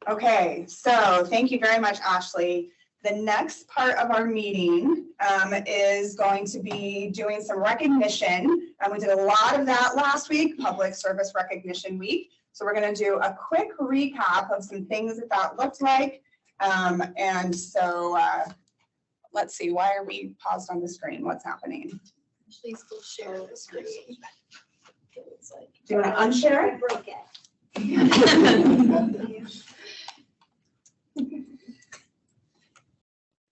Okay, so thank you very much, Ashley. The next part of our meeting is going to be doing some recognition. We did a lot of that last week, Public Service Recognition Week. So we're going to do a quick recap of some things that looked like. And so let's see, why are we paused on the screen? What's happening? Please will share the screen. Do you want to unshare it? I broke it.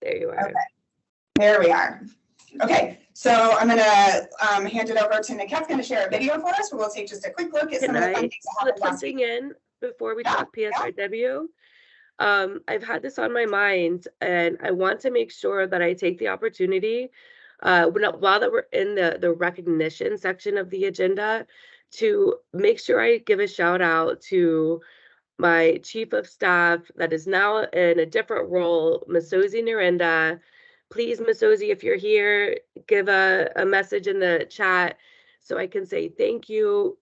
There you are. Okay. There we are. Okay, so I'm going to hand it over to Niket's going to share a video for us, where we'll take just a quick look at some of the fun things that slip happened last week. something in before we talk PSRW? I've had this on my mind, and I want to make sure that I take the opportunity, while that we're in the recognition section of the agenda, to make sure I give a shout out to my chief of staff that is now in a different role, Masozi Narenda. Please, Masozi, if you're here, give a message in the chat so I can say thank you.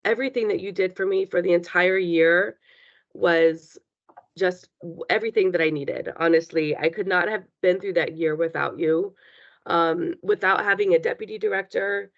Everything that you did for me for the entire year was just everything that I needed. Honestly, I could not have been through that year without you. Without having a deputy director,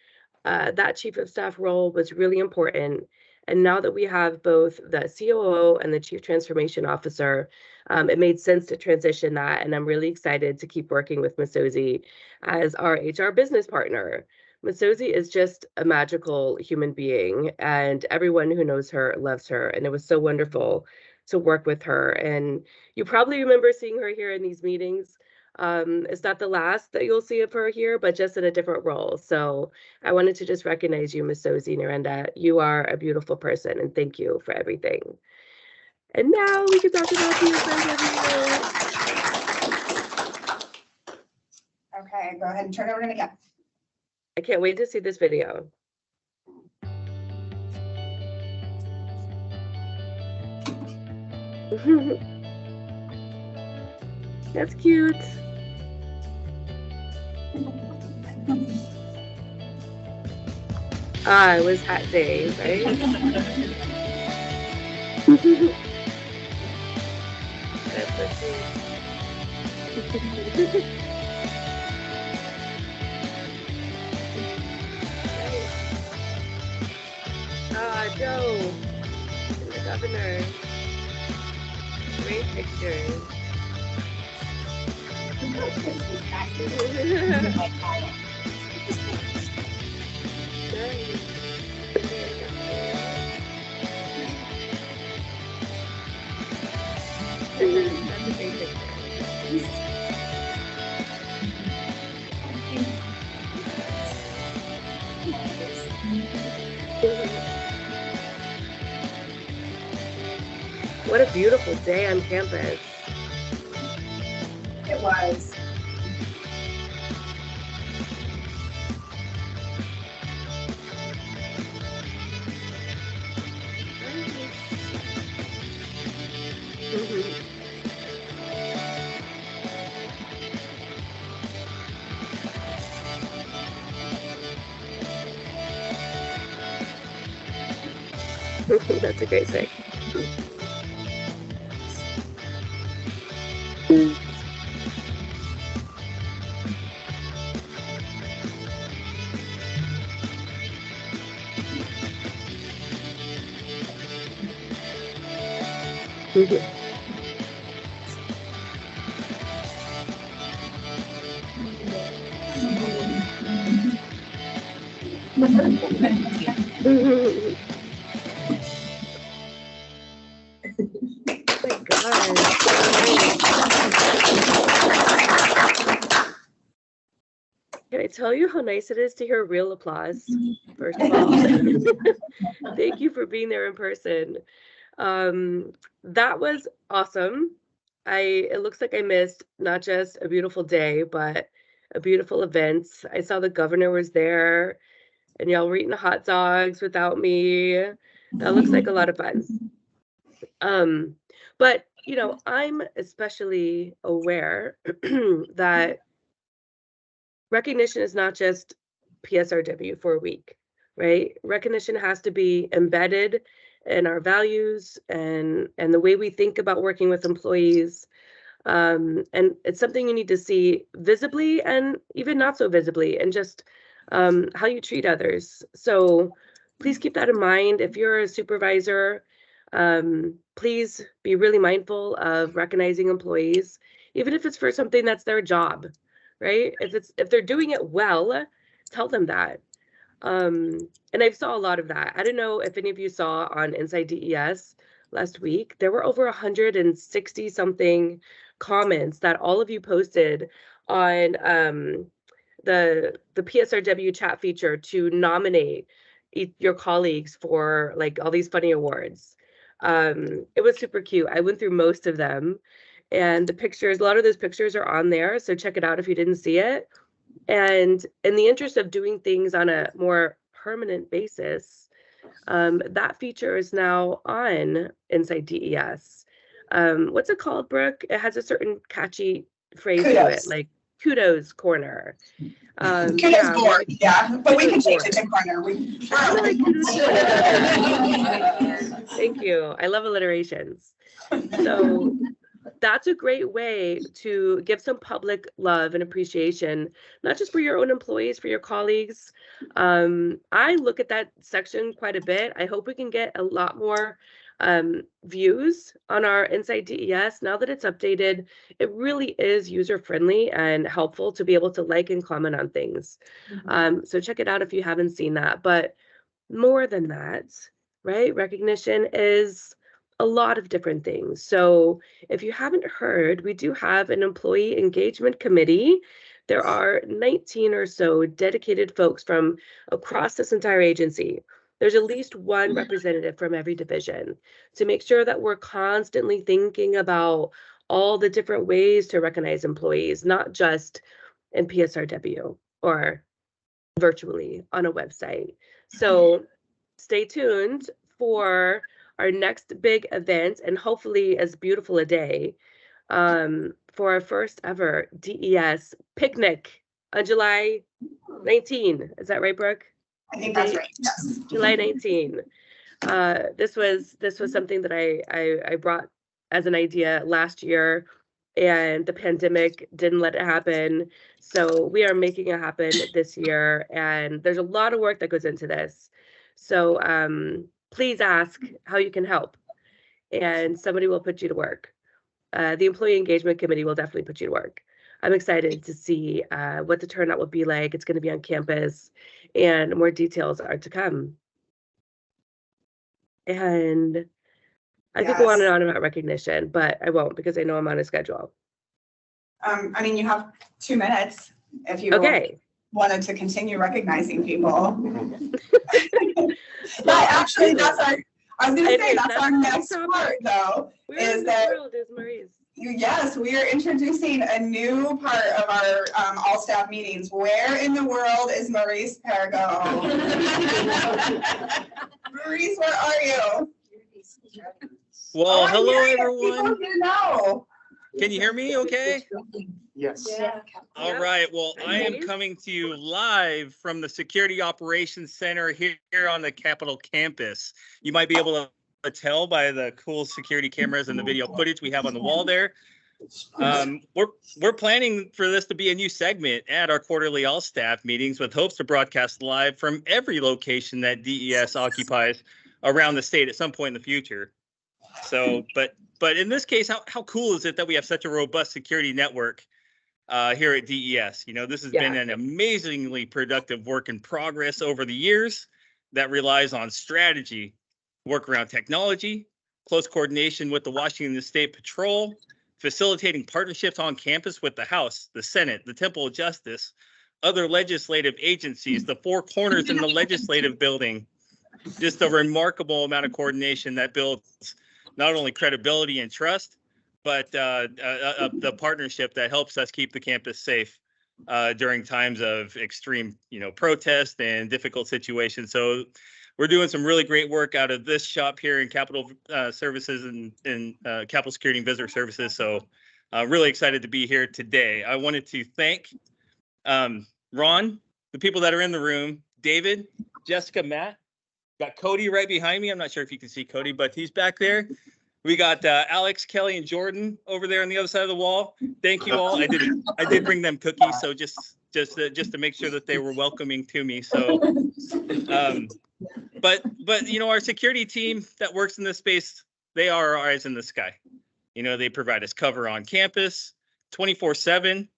that chief of staff role was really important. And now that we have both the COO and the Chief Transformation Officer, it made sense to transition that. And I'm really excited to keep working with Masozi as our HR business partner. Masozi is just a magical human being, and everyone who knows her loves her. And it was so wonderful to work with her. And you probably remember seeing her here in these meetings. It's not the last that you'll see of her here, but just in a different role. So I wanted to just recognize you, Masozi Narenda. You are a beautiful person, and thank you for everything. And now we can talk about PSRW. Okay, go ahead and turn it over to Niket. I can't wait to see this video. That's cute. It was hot days, right? Joe, and the governor. Great pictures. That's a great picture. What a beautiful day on campus. It was. That's a great thing. Can I tell you how nice it is to hear real applause? First of all, thank you for being there in person. That was awesome. It looks like I missed not just a beautiful day, but a beautiful event. I saw the governor was there, and y'all were eating hot dogs without me. That looks like a lot of fun. But you know, I'm especially aware that recognition is not just PSRW for a week, right? Recognition has to be embedded and our values and the way we think about working with employees. And it's something you need to see visibly and even not so visibly, and just how you treat others. So please keep that in mind. If you're a supervisor, please be really mindful of recognizing employees, even if it's for something that's their job, right? If they're doing it well, tell them that. And I saw a lot of that. I don't know if any of you saw on Inside DES last week, there were over 160 something comments that all of you posted on the PSRW chat feature to nominate your colleagues for like all these funny awards. It was super cute. I went through most of them, and the pictures, a lot of those pictures are on there, so check it out if you didn't see it. And in the interest of doing things on a more permanent basis, that feature is now on Inside DES. What's it called, Brooke? It has a certain catchy phrase to Kudos. it, like kudos corner. Kudos yeah, board, yeah, but we can Kudos change it to corner. We Thank you. I love alliterations. So that's a great way to give some public love and appreciation, not just for your own employees, for your colleagues. I look at that section quite a bit. I hope we can get a lot more views on our Inside DES. Now that it's updated, it really is user-friendly and helpful to be able to like and comment on things. So check it out if you haven't seen that. But more than that, right? Recognition is a lot of different things. So if you haven't heard, we do have an employee engagement committee. There are 19 or so dedicated folks from across this entire agency. There's at least one representative from every division to make sure that we're constantly thinking about all the different ways to recognize employees, not just in PSRW or virtually on a website. So stay tuned for our next big event, and hopefully as beautiful a day, for our first ever DES picnic on July 19. Is that right, Brooke? I think that's right, yes. July 19. This was something that I brought as an idea last year, and the pandemic didn't let it happen. So we are making it happen this year, and there's a lot of work that goes into this. So please ask how you can help, and somebody will put you to work. The Employee Engagement Committee will definitely put you to work. I'm excited to see what the turnout will be like. It's going to be on campus, and more details are to come. And I could go on and on about recognition, but I won't because I know I'm on a schedule. I mean, you have 2 minutes if you wanted to continue recognizing people. But actually, that's our, I was going to say, that's our next part, though. Where in the world is Maurice? Yes, we are introducing a new part of our all-staff meetings. Where in the world is Maurice Pergo? Maurice, where are you? Well, hello, everyone. You know. Can you hear me okay? Yes. Yeah. All right. Well, I am coming to you live from the Security Operations Center here on the Capitol campus. You might be able to tell by the cool security cameras and the video footage we have on the wall there. We're planning for this to be a new segment at our quarterly all-staff meetings with hopes to broadcast live from every location that DES occupies around the state at some point in the future. So, but in this case, how cool is it that we have such a robust security network here at DES? You know, this has been an amazingly productive work in progress over the years that relies on strategy, work around technology, close coordination with the Washington State Patrol, facilitating partnerships on campus with the House, the Senate, the Temple of Justice, other legislative agencies, the four corners in the legislative building. Just a remarkable amount of coordination that builds not only credibility and trust, but the partnership that helps us keep the campus safe during times of extreme, protest and difficult situations. So we're doing some really great work out of this shop here in Capitol Services and Capitol Security and Visitor Services. So really excited to be here today. I wanted to thank Ron, the people that are in the room, David, Jessica, Matt, Got Cody right behind me. I'm not sure if you can see Cody, but he's back there. We got Alex, Kelly, and Jordan over there on the other side of the wall. Thank you all. I did bring them cookies, so just to make sure that they were welcoming to me. So, but you know, our security team that works in this space, they are our eyes in the sky. You know, they provide us cover on campus 24/7.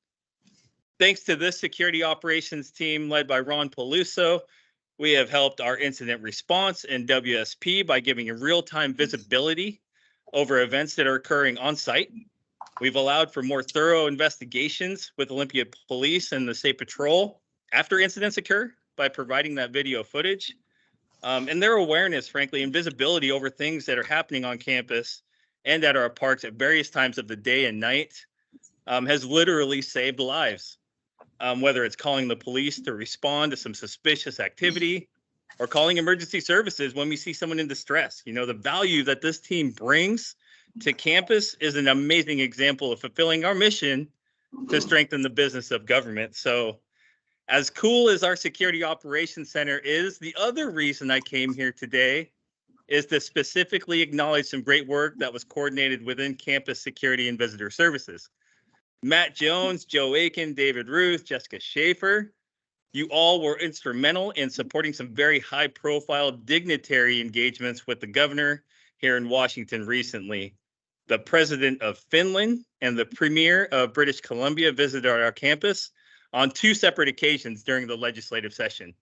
Thanks to this security operations team led by Ron Peluso, we have helped our incident response and WSP by giving real-time visibility over events that are occurring on site. We've allowed for more thorough investigations with Olympia Police and the State Patrol after incidents occur by providing that video footage. And their awareness, frankly, and visibility over things that are happening on campus and at our parks at various times of the day and night has literally saved lives. Whether it's calling the police to respond to some suspicious activity or calling emergency services when we see someone in distress. You know, the value that this team brings to campus is an amazing example of fulfilling our mission to strengthen the business of government. So as cool as our Security Operations Center is, the other reason I came here today is to specifically acknowledge some great work that was coordinated within Campus Security and Visitor Services. Matt Jones, Joe Aiken, David Ruth, Jessica Schaefer, you all were instrumental in supporting some very high-profile dignitary engagements with the governor here in Washington recently. The president of Finland and the premier of British Columbia visited our campus on 2 separate occasions during the legislative session.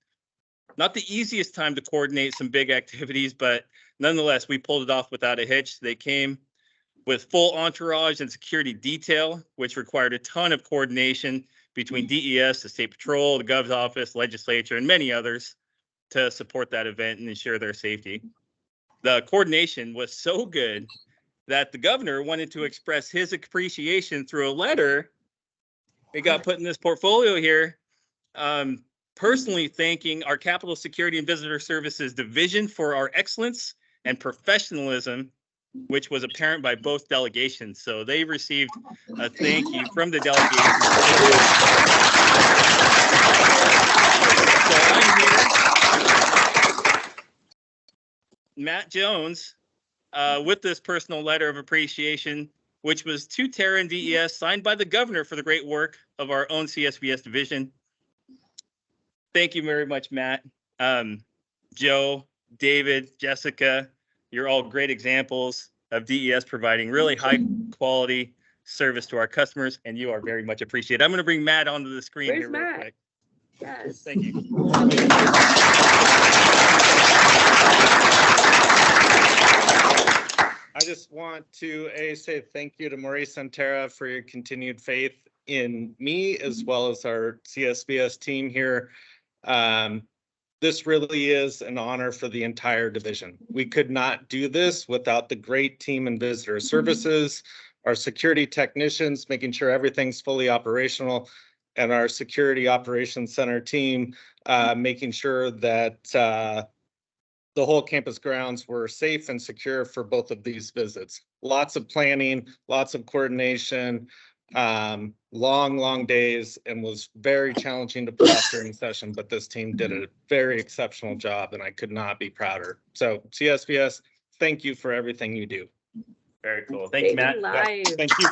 Not the easiest time to coordinate some big activities, but nonetheless, we pulled it off without a hitch. They came with full entourage and security detail, which required a ton of coordination between DES, the State Patrol, the Gov's office, legislature, and many others to support that event and ensure their safety. The coordination was so good that the governor wanted to express his appreciation through a letter. It got put in this portfolio here, personally thanking our Capitol Security and Visitor Services Division for our excellence and professionalism, which was apparent by both delegations. So they received a thank you from the delegation. So I'm here, Matt Jones, with this personal letter of appreciation, which was to Tara and DES, signed by the governor for the great work of our own CSBS division. Thank you very much, Matt. Joe, David, Jessica, you're all great examples of DES providing really high quality service to our customers, and you are very much appreciated. I'm going to bring Matt onto the screen. Where's here real Matt? quick. Yes. Thank you. I just want to say thank you to Maurice and Tara for your continued faith in me as well as our CSBS team here. This really is an honor for the entire division. We could not do this without the great team in visitor services, our security technicians, making sure everything's fully operational, and our security operations center team, making sure that the whole campus grounds were safe and secure for both of these visits. Lots of planning, lots of coordination, long days, and was very challenging to put off during session, but this team did a very exceptional job and I could not be prouder. So CSBS, thank you for everything you do. Very cool. Thank you, Matt. Live. Thank you. So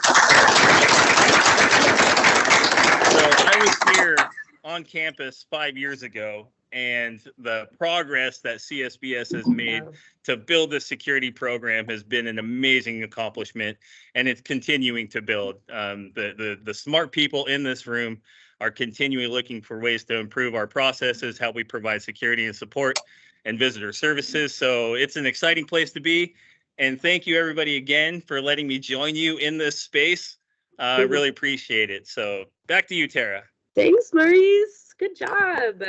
I was here on campus 5 years ago, and the progress that CSBS has made to build this security program has been an amazing accomplishment, and it's continuing to build. The smart people in this room are continually looking for ways to improve our processes, how we provide security and support and visitor services. So it's an exciting place to be. And thank you everybody again for letting me join you in this space. I really appreciate it. So back to you, Tara. Thanks, Maurice. Good job.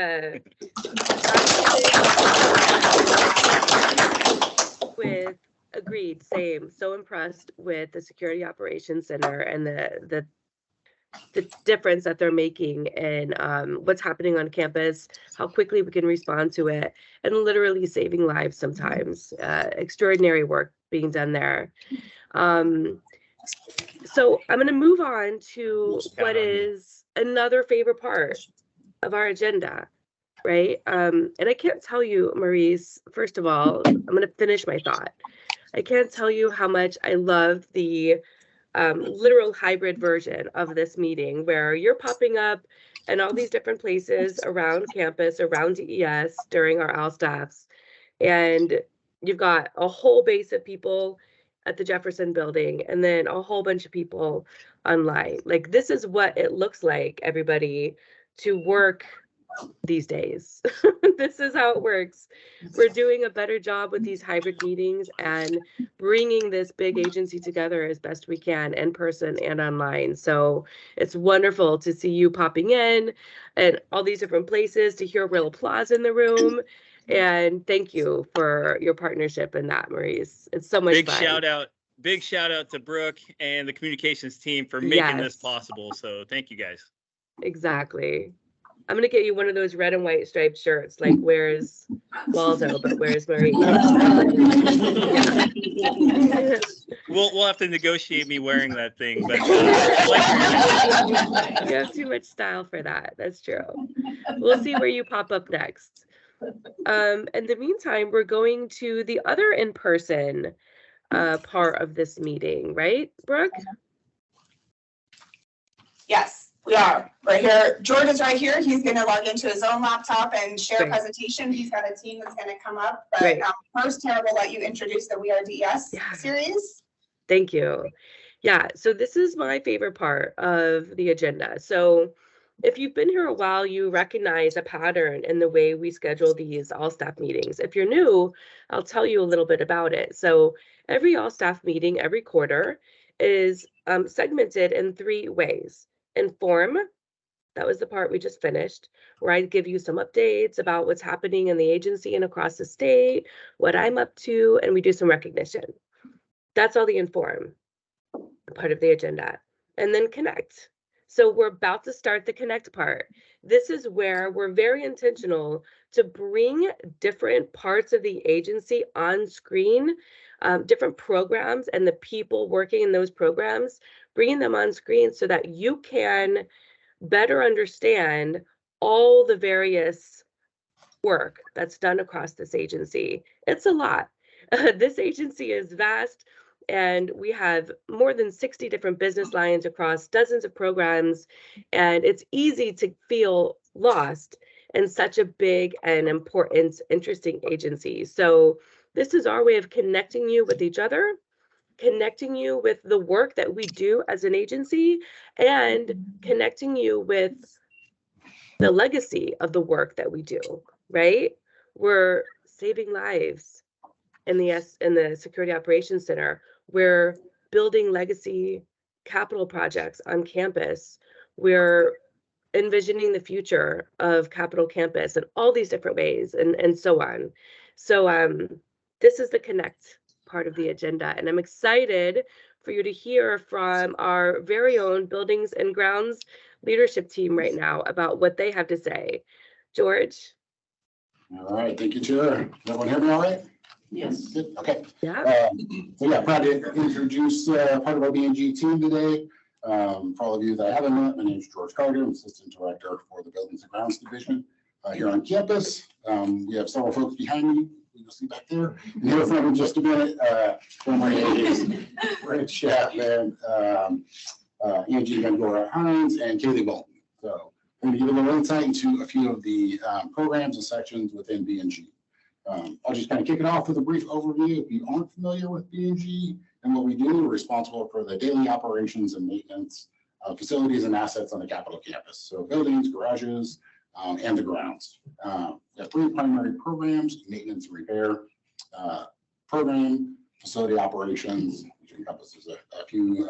Agreed, same. So impressed with the Security Operations Center and the difference that they're making and what's happening on campus, how quickly we can respond to it, and literally saving lives sometimes. Extraordinary work being done there. So I'm going to move on to what is another favorite part of our agenda, right? And I can't tell you, Maurice, first of all, I'm going to finish my thought. I can't tell you how much I love the literal hybrid version of this meeting where you're popping up in all these different places around campus, around DES during our all staffs. And you've got a whole base of people at the Jefferson building and then a whole bunch of people online. Like, this is what it looks like, everybody, to work these days. This is how it works. We're doing a better job with these hybrid meetings and bringing this big agency together as best we can in person and online. So it's wonderful to see you popping in and all these different places, to hear real applause in the room. And thank you for your partnership in that, Maurice. It's so much fun. Big shout out to Brooke and the communications team for making this possible. So thank you guys. Exactly. I'm gonna get you one of those red and white striped shirts. Like, where's Waldo, but where's Marie? We'll have to negotiate me wearing that thing, but you have too much style for that. That's true. We'll see where you pop up next. In the meantime, we're going to the other in-person part of this meeting, right, Brooke? Yes. We are. Right here. George is right here. He's going to log into his own laptop and share a presentation. He's got a team that's going to come up. But first, Tara will let you introduce the We Are DES series. Thank you. Yeah, so this is my favorite part of the agenda. So if you've been here a while, you recognize a pattern in the way we schedule these all-staff meetings. If you're new, I'll tell you a little bit about it. So every all-staff meeting, every quarter, is segmented in 3 ways. Inform, that was the part we just finished, where I give you some updates about what's happening in the agency and across the state, what I'm up to, and we do some recognition. That's all the inform part of the agenda. And then connect. So we're about to start the connect part. This is where we're very intentional to bring different parts of the agency on screen, different programs and the people working in those programs, bringing them on screen so that you can better understand all the various work that's done across this agency. It's a lot. This agency is vast, and we have more than 60 different business lines across dozens of programs, and it's easy to feel lost in such a big and important, interesting agency. So this is our way of connecting you with each other, connecting you with the work that we do as an agency, and connecting you with the legacy of the work that we do, right? We're saving lives in the Security Operations Center. We're building legacy capital projects on campus. We're envisioning the future of Capitol Campus in all these different ways, and so on. So this is the connect part of the agenda, and I'm excited for you to hear from our very own Buildings and Grounds leadership team right now about what they have to say. George? All right, thank you, Chair. Does everyone hear me all right? Yes. Good. Okay. Yeah. So yeah, proud to introduce part of our BNG team today. For all of you that I haven't met, my name is George Carter. I'm Assistant Director for the Buildings and Grounds Division here on campus. We have several folks behind me. You'll see back there. And hear from in just a minute. From my names, Rich Chapman, Angie Van Hines, and Kaylee Bolton. So I'm going to give a little insight into a few of the programs and sections within BNG. I'll just kind of kick it off with a brief overview. If you aren't familiar with BNG and what we do, we're responsible for the daily operations and maintenance of facilities and assets on the Capitol campus. So buildings, garages, and the grounds. We have 3 primary programs: maintenance and repair program, facility operations, which encompasses a few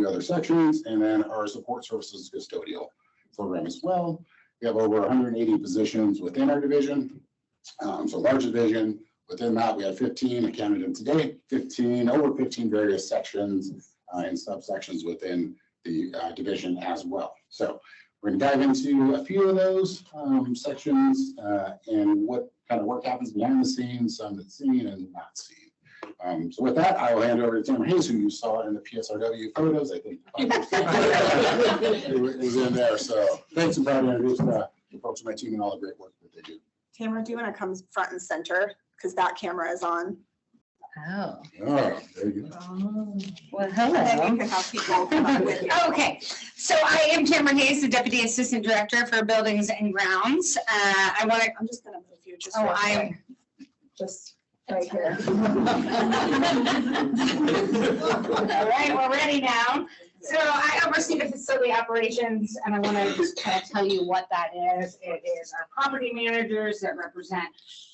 other sections, and then our support services custodial program as well. We have over 180 positions within our division. So large division. Within that, we have 15 accounted today, over 15 various sections and subsections within the division as well. So we're going to dive into a few of those sections and what kind of work happens behind the scenes, some that's seen and not seen. So with that, I will hand over to Tim Hayes, who you saw in the PSRW photos. I think it was in there. So thanks, and proud to introduce the folks on my team and all the great work that they do. Tamara, do you want to come front and center? Because that camera is on. Oh, Oh, there you go. well, And then we hello. can have people come up with you. Okay, so I am Tamara Hayes, the Deputy Assistant Director for Buildings and Grounds. I want to, I'm just gonna move you just. oh, real I'm, quick. Just right here. all right, we're ready now. So I oversee the facility operations, and I want to just kind of tell you what that is. It is our property managers that represent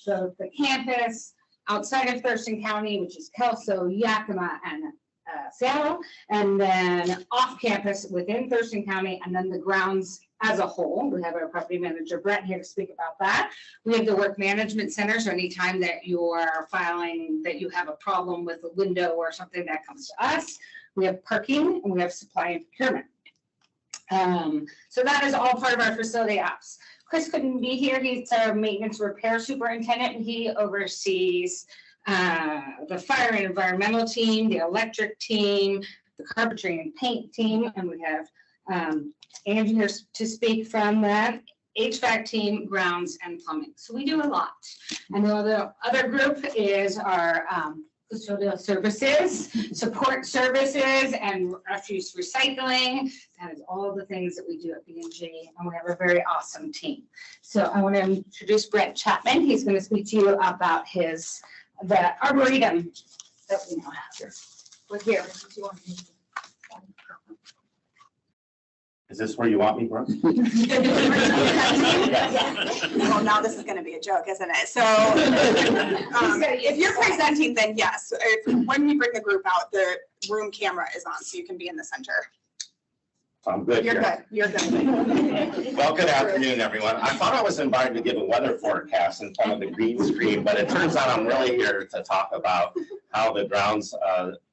both the campus outside of Thurston County, which is Kelso, Yakima, and Seattle, and then off campus within Thurston County, and then the grounds as a whole. We have our property manager Brent here to speak about that. We have the work management center, so anytime that you're filing that you have a problem with a window or something, that comes to us. We have parking, and we have supply and procurement. So that is all part of our facility ops. Chris couldn't be here. He's our maintenance repair superintendent, and he oversees the fire and environmental team, the electric team, the carpentry and paint team, and we have Angie here to speak from the HVAC team, grounds, and plumbing. So we do a lot. And the other group is our custodial services, support services, and refuse recycling. That is all the things that we do at B&G, and we have a very awesome team. So I want to introduce Brent Chapman. He's going to speak to you about the arboretum that we now have here. We're here. Is this where you want me, Brooke? Well, now this is gonna be a joke, isn't it? So, if you're presenting, then yes. When we bring the group out, the room camera is on, so you can be in the center. I'm good You're here. good, you're good. Well, good afternoon, everyone. I thought I was invited to give a weather forecast in front of the green screen, but it turns out I'm really here to talk about how the grounds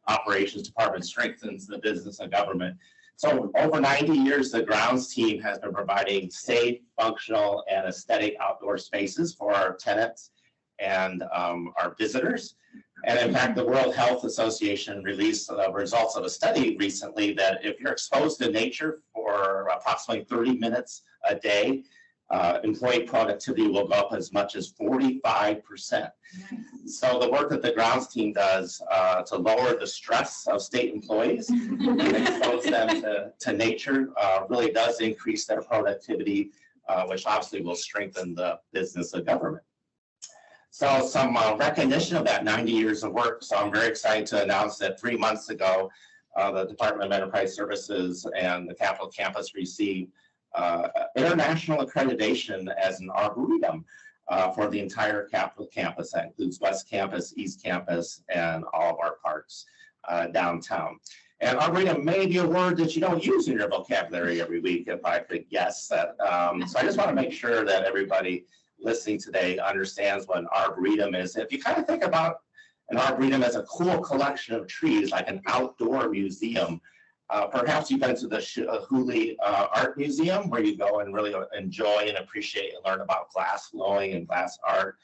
operations department strengthens the business and government. So over 90 years, the grounds team has been providing safe, functional, and aesthetic outdoor spaces for our tenants and our visitors. And in fact, the World Health Association released the results of a study recently that if you're exposed to nature for approximately 30 minutes a day, employee productivity will go up as much as 45%. So the work that the grounds team does to lower the stress of state employees and expose them to nature really does increase their productivity, which obviously will strengthen the business of government. So some recognition of that 90 years of work. So I'm very excited to announce that 3 months ago, the Department of Enterprise Services and the Capitol Campus received international accreditation as an arboretum for the entire Capitol Campus. That includes West Campus, East Campus, and all of our parks downtown. And arboretum may be a word that you don't use in your vocabulary every week, if I could guess that. So I just want to make sure that everybody listening today understands what an arboretum is. If you kind of think about an arboretum as a cool collection of trees, like an outdoor museum, perhaps you've been to the Hooley Art Museum, where you go and really enjoy and appreciate and learn about glass blowing and glass art.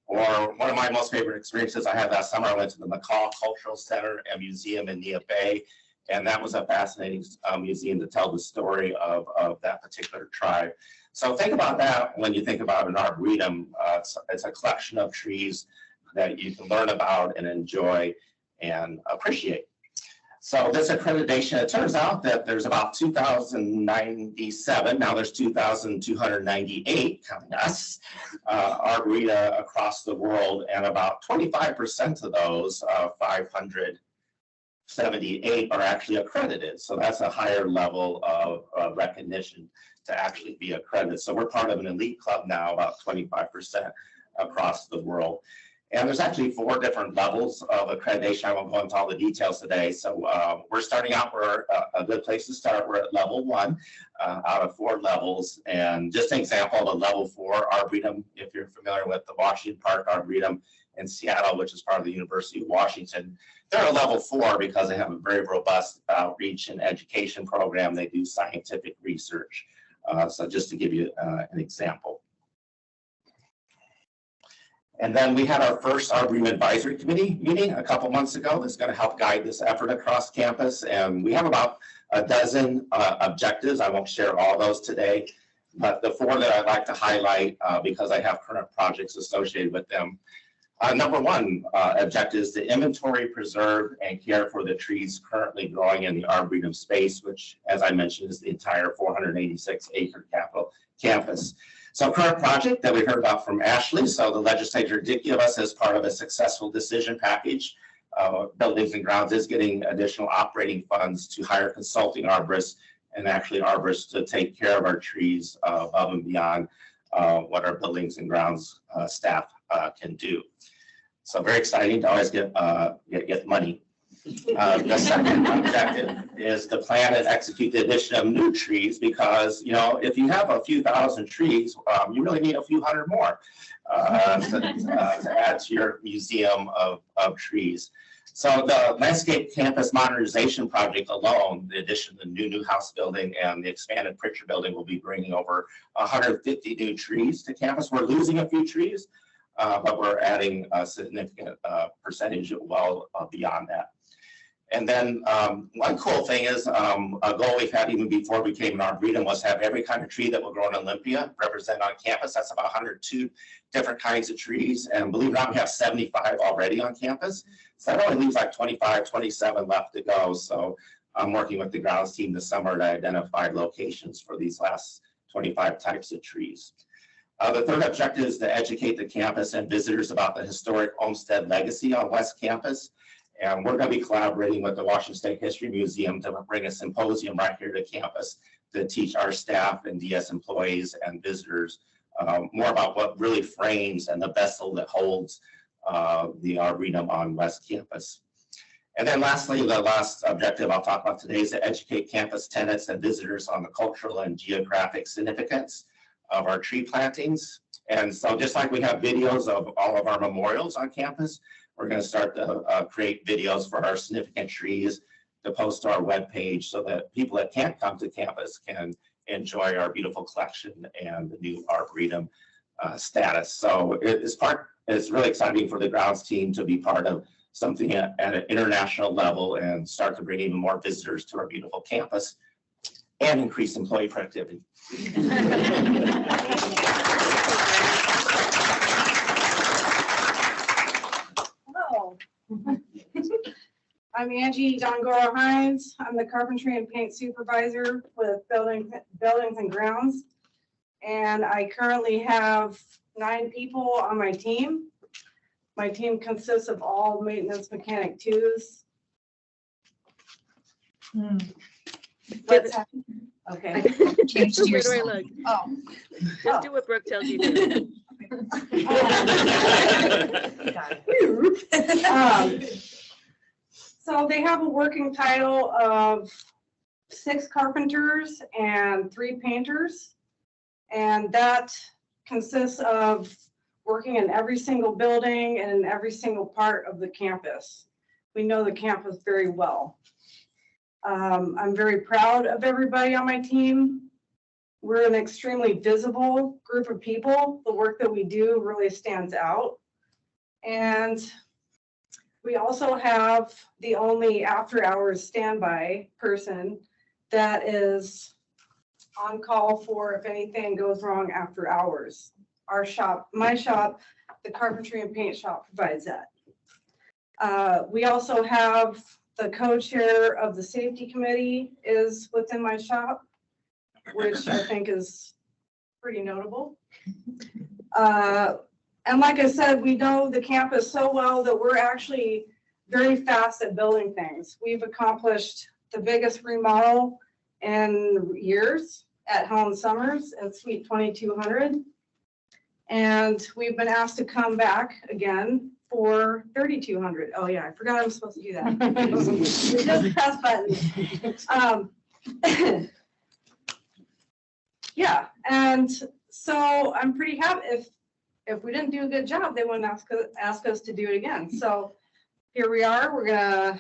Or one of my most favorite experiences I had last summer, I went to the McCall Cultural Center and Museum in Neah Bay, and that was a fascinating museum to tell the story of that particular tribe. So think about that when you think about an arboretum. It's a collection of trees that you can learn about and enjoy and appreciate. So this accreditation, it turns out that there's about 2,097, now there's 2,298, counting us, arboreta across the world, and about 25% of those, 578, are actually accredited. So that's a higher level of recognition to actually be accredited. So we're part of an elite club now, about 25% across the world. And there's actually 4 different levels of accreditation. I won't go into all the details today. So we're starting out, we're a good place to start. We're at level 1 out of 4 levels. And just an example of a level 4 arboretum, if you're familiar with the Washington Park Arboretum in Seattle, which is part of the University of Washington. They're a level 4 because they have a very robust outreach and education program. They do scientific research. So just to give you an example. And then we had our first Arboretum Advisory Committee meeting a couple months ago that's going to help guide this effort across campus. And we have about a dozen objectives. I won't share all those today. But the four that I'd like to highlight, because I have current projects associated with them. Number one objective is to inventory, preserve, and care for the trees currently growing in the Arboretum space, which, as I mentioned, is the entire 486-acre Capitol campus. So current project that we heard about from Ashley. So the legislature did give us, as part of a successful decision package, Buildings and Grounds is getting additional operating funds to hire consulting arborists and actually arborists to take care of our trees above and beyond what our Buildings and Grounds staff can do. So very exciting to always get money. The second objective is to plan and execute the addition of new trees, because, you know, if you have a few thousand trees, you really need a few hundred more to add to your museum of trees. So the landscape campus modernization project alone, the addition of the new Newhouse building and the expanded Pritchard building, will be bringing over 150 new trees to campus. We're losing a few trees, but we're adding a significant percentage well beyond that. And then one cool thing is a goal we've had even before we came in Arboretum was to have every kind of tree that will grow in Olympia represent on campus. That's about 102 different kinds of trees. And believe it or not, we have 75 already on campus. So that only leaves like 25, 27 left to go. So I'm working with the grounds team this summer to identify locations for these last 25 types of trees. The third objective is to educate the campus and visitors about the historic Olmsted legacy on West Campus. And we're going to be collaborating with the Washington State History Museum to bring a symposium right here to campus to teach our staff and DS employees and visitors more about what really frames and the vessel that holds the Arboretum on West Campus. And then lastly, the last objective I'll talk about today is to educate campus tenants and visitors on the cultural and geographic significance of our tree plantings. And so just like we have videos of all of our memorials on campus, we're going to start to create videos for our significant trees to post to our webpage so that people that can't come to campus can enjoy our beautiful collection and the new Arboretum status. So it's really exciting for the grounds team to be part of something at an international level and start to bring even more visitors to our beautiful campus and increase employee productivity. Hello. I'm Angie Dongoro Hines. I'm the carpentry and paint supervisor with Buildings and Grounds. And I currently have 9 people on my team. My team consists of all maintenance mechanic 2s. Okay. Change to Where do I yourself. look? Oh. Just do what Brooke tells you to do. So they have a working title of 6 carpenters and 3 painters. And that consists of working in every single building and in every single part of the campus. We know the campus very well. I'm very proud of everybody on my team. We're an extremely visible group of people. The work that we do really stands out. And we also have the only after-hours standby person that is on call for if anything goes wrong after hours. Our shop, my shop, the carpentry and paint shop provides that. We also have the co-chair of the safety committee is within my shop, which I think is pretty notable. And like I said, we know the campus so well that we're actually very fast at building things. We've accomplished the biggest remodel in years at Helen Summers at Suite 2200. And we've been asked to come back again for 3200. Oh yeah, I forgot I was supposed to do that. We just press buttons. Yeah, and so I'm pretty happy. If we didn't do a good job, they wouldn't ask us to do it again. So here we are. We're gonna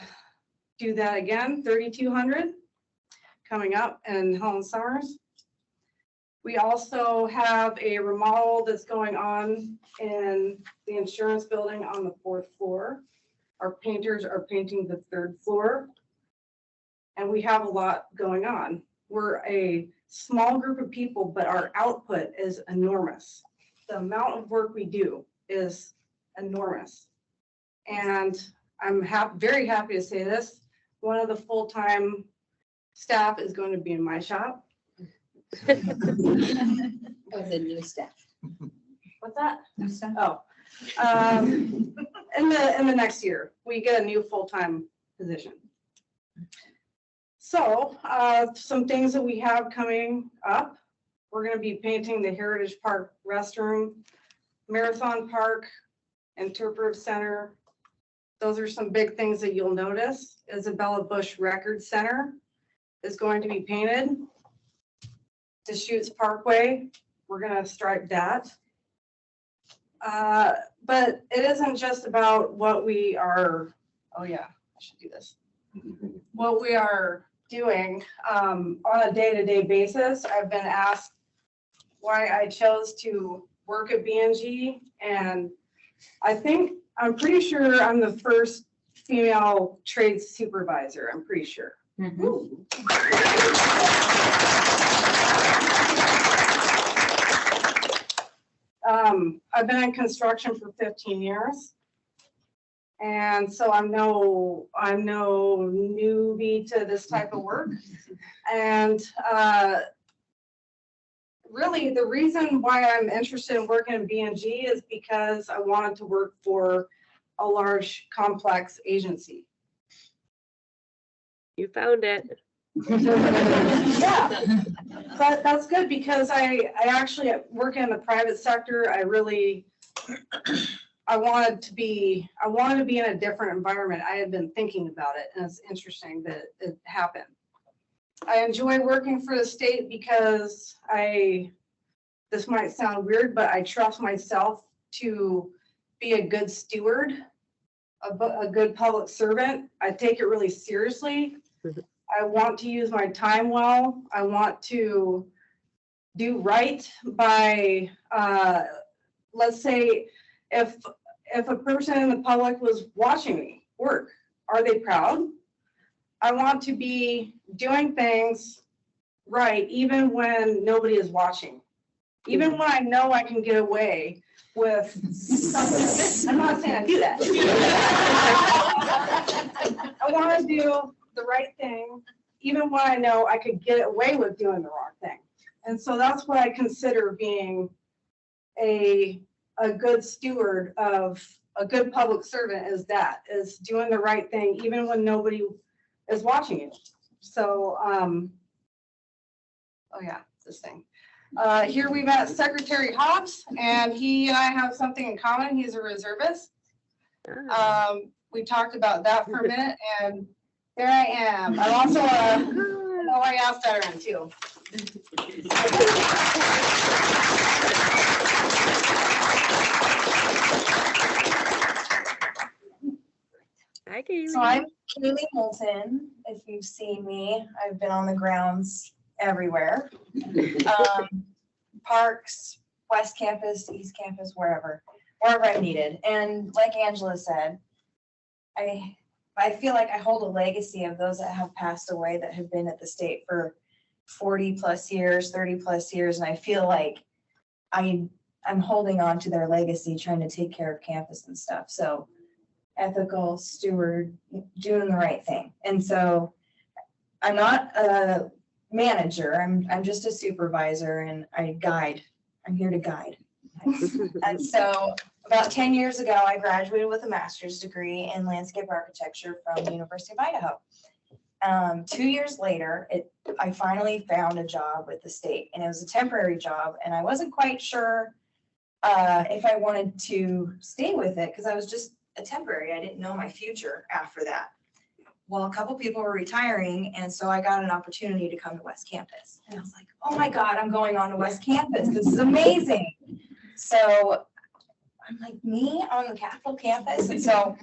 do that again. 3200 coming up in Helen Summers. We also have a remodel that's going on in the insurance building on the 4th floor. Our painters are painting the 3rd floor. And we have a lot going on. We're a small group of people, but our output is enormous. The amount of work we do is enormous. And I'm very happy to say this. One of the full-time staff is going to be in my shop. Of the new staff. What's that? New staff. Oh, in the next year, we get a new full-time position. So, some things that we have coming up, we're gonna be painting the Heritage Park restroom, Marathon Park, Interpretive Center. Those are some big things that you'll notice. Isabella Bush Record Center is going to be painted. Deschutes Parkway, we're gonna stripe that. But it isn't just about what we are, oh yeah, I should do this. What we are doing on a day-to-day basis. I've been asked why I chose to work at B&G, and I'm pretty sure I'm the first female trade supervisor, I'm pretty sure. I've been in construction for 15 years. And so I'm no newbie to this type of work. And really the reason why I'm interested in working in B&G is because I wanted to work for a large complex agency. You found it. Yeah, but that's good because I actually work in the private sector. I wanted to be in a different environment. I had been thinking about it, and it's interesting that it happened. I enjoy working for the state because this might sound weird, but I trust myself to be a good steward, a good public servant. I take it really seriously. I want to use my time well. I want to do right by, let's say, if a person in the public was watching me work, are they proud? I want to be doing things right even when nobody is watching. Even when I know I can get away with something. I'm not saying I do that. I want to do the right thing even when I know I could get away with doing the wrong thing. And so that's what I consider being a good steward of a good public servant, is doing the right thing even when nobody is watching you. So, oh yeah, this thing. Here we met Secretary Hobbs, and he and I have something in common. He's a reservist. We talked about that for a minute, and there I am. I'm also an OIS veteran too. Hi, Kaylee. So I'm Kaylee Moulton. If you've seen me, I've been on the grounds everywhere. Parks, West Campus, East Campus, wherever I'm needed. And like Angela said, I feel like I hold a legacy of those that have passed away that have been at the state for 40 plus years, 30 plus years. And I feel like I'm holding on to their legacy, trying to take care of campus and stuff. So ethical, steward, doing the right thing. And so I'm not a manager, I'm just a supervisor, and I guide. I'm here to guide. And so about 10 years ago, I graduated with a master's degree in landscape architecture from the University of Idaho. 2 years later, I finally found a job with the state, and it was a temporary job, and I wasn't quite sure if I wanted to stay with it because I was just a temporary. I didn't know my future after that. Well, a couple people were retiring, and so I got an opportunity to come to West Campus. And I was like, oh my God, I'm going on to West Campus. This is amazing. So I'm like, me on the Capitol campus? And so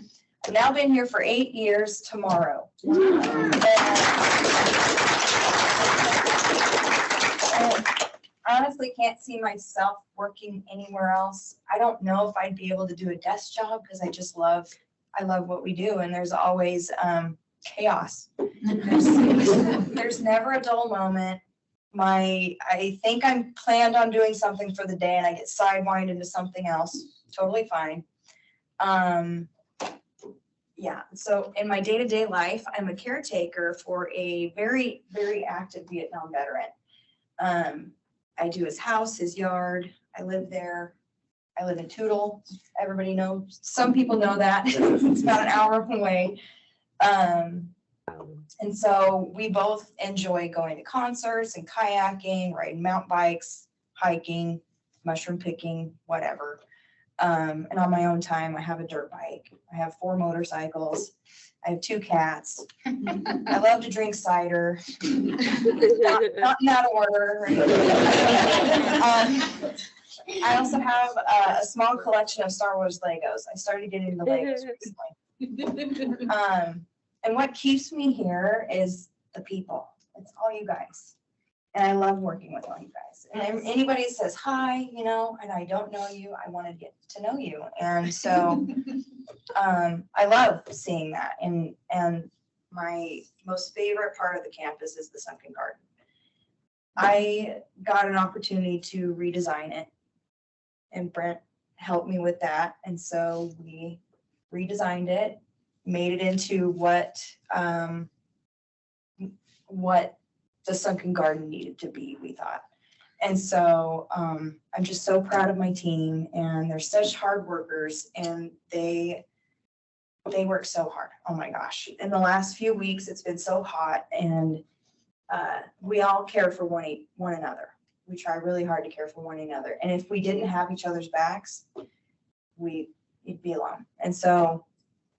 I've now been here for 8 years tomorrow. I honestly can't see myself working anywhere else. I don't know if I'd be able to do a desk job because I love what we do, and there's always chaos. There's never a dull moment. I think I'm planned on doing something for the day and I get sidewinded into something else, totally fine. Yeah, so in my day-to-day life, I'm a caretaker for a very, very active Vietnam veteran. I do his house, his yard. I live there. I live in Tootle. Everybody knows, some people know that. It's about an hour away. And so we both enjoy going to concerts and kayaking, riding mountain bikes, hiking, mushroom picking, whatever. And on my own time, I have a dirt bike. I have 4 motorcycles. I have 2 cats. I love to drink cider. Not in that order. I also have a small collection of Star Wars Legos. I started getting the Legos recently. And what keeps me here is the people. It's all you guys. And I love working with all you guys. And anybody says hi, you know, and I don't know you, I want to get to know you. And so I love seeing that. And my most favorite part of the campus is the Sunken Garden. I got an opportunity to redesign it, and Brent helped me with that. And so we redesigned it, made it into what the Sunken Garden needed to be, we thought. And so I'm just so proud of my team, and they're such hard workers, and they work so hard. Oh my gosh. In the last few weeks, it's been so hot, and we all care for one another. We try really hard to care for one another. And if we didn't have each other's backs, you'd be alone. And so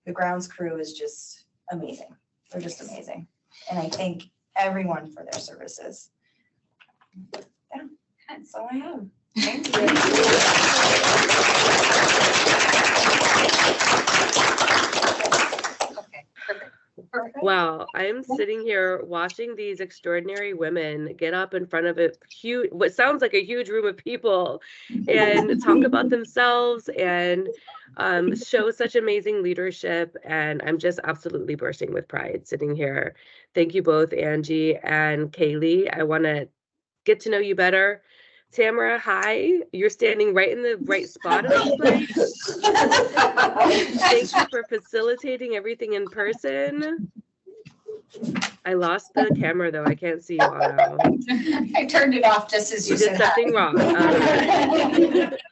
the grounds crew is just amazing. They're just amazing. And I thank everyone for their services. Yeah, that's all I have. Thank you. Okay, perfect. Wow, I'm sitting here watching these extraordinary women get up in front of a huge, what sounds like a huge room of people, and talk about themselves and show such amazing leadership. And I'm just absolutely bursting with pride sitting here. Thank you both, Angie and Kaylee. I want to get to know you better. Tamara, hi. You're standing right in the right spot. Thank you for facilitating everything in person. I lost the camera though. I can't see you all now. I turned it off just as you did said hi. something wrong.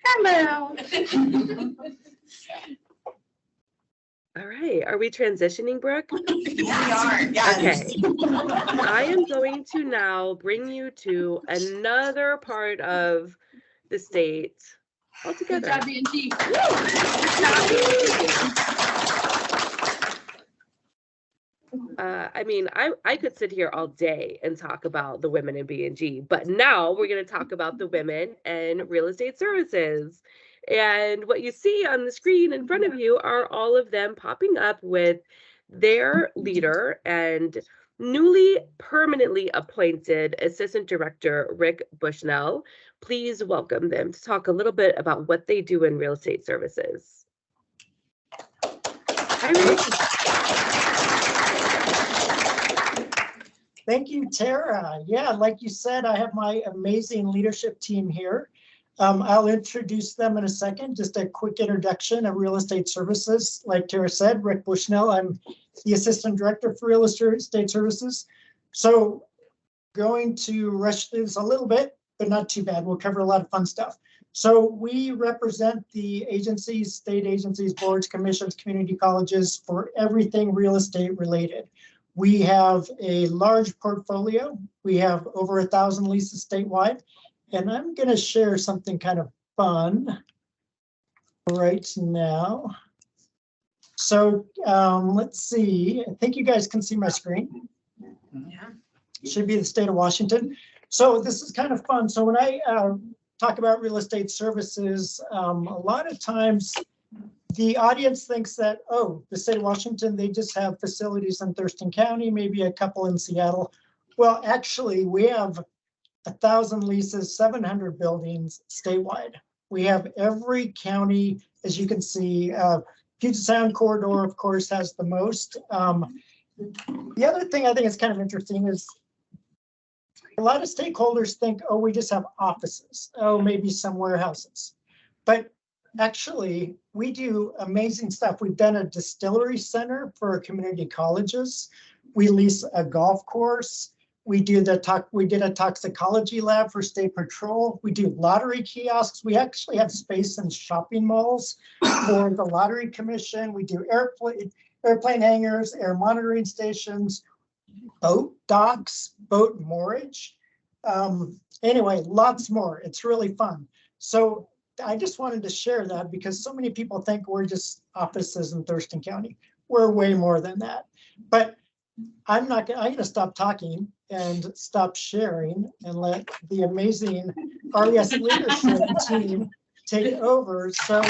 Hello. All right. Are we transitioning, Brooke? We are, yes. Okay. I am going to now bring you to another part of the state altogether. Good job, Angie. I mean, I could sit here all day and talk about the women in B&G, but now we're going to talk about the women in real estate services. And what you see on the screen in front of you are all of them popping up with their leader and newly permanently appointed Assistant Director Rick Bushnell. Please welcome them to talk a little bit about what they do in real estate services. Hi, Rick. Thank you, Tara. Yeah, like you said, I have my amazing leadership team here. I'll introduce them in a second. Just a quick introduction of real estate services. Like Tara said, Rick Bushnell. I'm the Assistant Director for Real Estate Services. So going to rush through this a little bit, but not too bad. We'll cover a lot of fun stuff. So we represent the agencies, state agencies, boards, commissions, community colleges for everything real estate related. We have a large portfolio. We have over 1,000 leases statewide. And I'm going to share something kind of fun right now. So let's see. I think you guys can see my screen. Yeah. Should be the state of Washington. So this is kind of fun. So when I talk about real estate services, a lot of times the audience thinks that, oh, the state of Washington, they just have facilities in Thurston County, maybe a couple in Seattle. Well, actually, we have 1,000 leases, 700 buildings statewide. We have every county, as you can see. Puget Sound corridor, of course, has the most. The other thing I think is kind of interesting is A lot of stakeholders think, oh, we just have offices, oh, maybe some warehouses. But actually, we do amazing stuff. We've done a distillery center for community colleges. We lease a golf course. We did a toxicology lab for state patrol. We do lottery kiosks. We actually have space in shopping malls for the lottery commission. We do airplane hangars, air monitoring stations, boat docks, boat moorage. Anyway, lots more. It's really fun. So I just wanted to share that because so many people think we're just offices in Thurston County. We're way more than that. But I'm gonna stop talking and stop sharing and let the amazing RES leadership team take over. So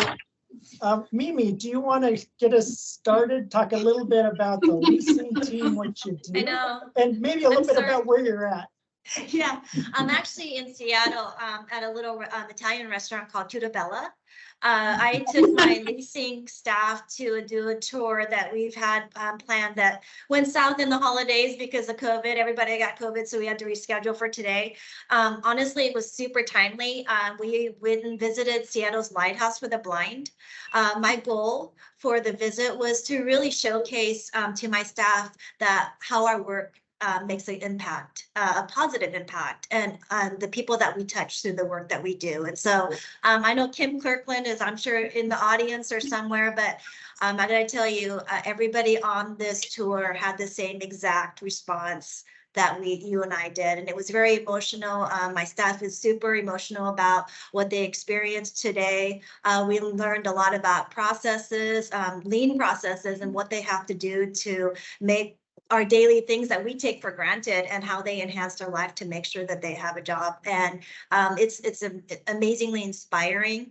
Mimi, do you want to get us started? Talk a little bit about the leasing team, what you do. I know. And maybe a little bit about where you're at. Yeah, I'm actually in Seattle at a little Italian restaurant called Tutabella. I took my leasing staff to do a tour that we've had planned that went south in the holidays because of COVID. Everybody got COVID, so we had to reschedule for today. Honestly, it was super timely. We went and visited Seattle's Lighthouse for the Blind. My goal for the visit was to really showcase to my staff that how our work makes an impact, a positive impact, and the people that we touch through the work that we do. And so I know Kim Kirkland is, I'm sure, in the audience or somewhere, but I gotta tell you, everybody on this tour had the same exact response that you and I did. And it was very emotional. My staff is super emotional about what they experienced today. We learned a lot about processes, lean processes, and what they have to do to make our daily things that we take for granted and how they enhance their life to make sure that they have a job. And it's amazingly inspiring.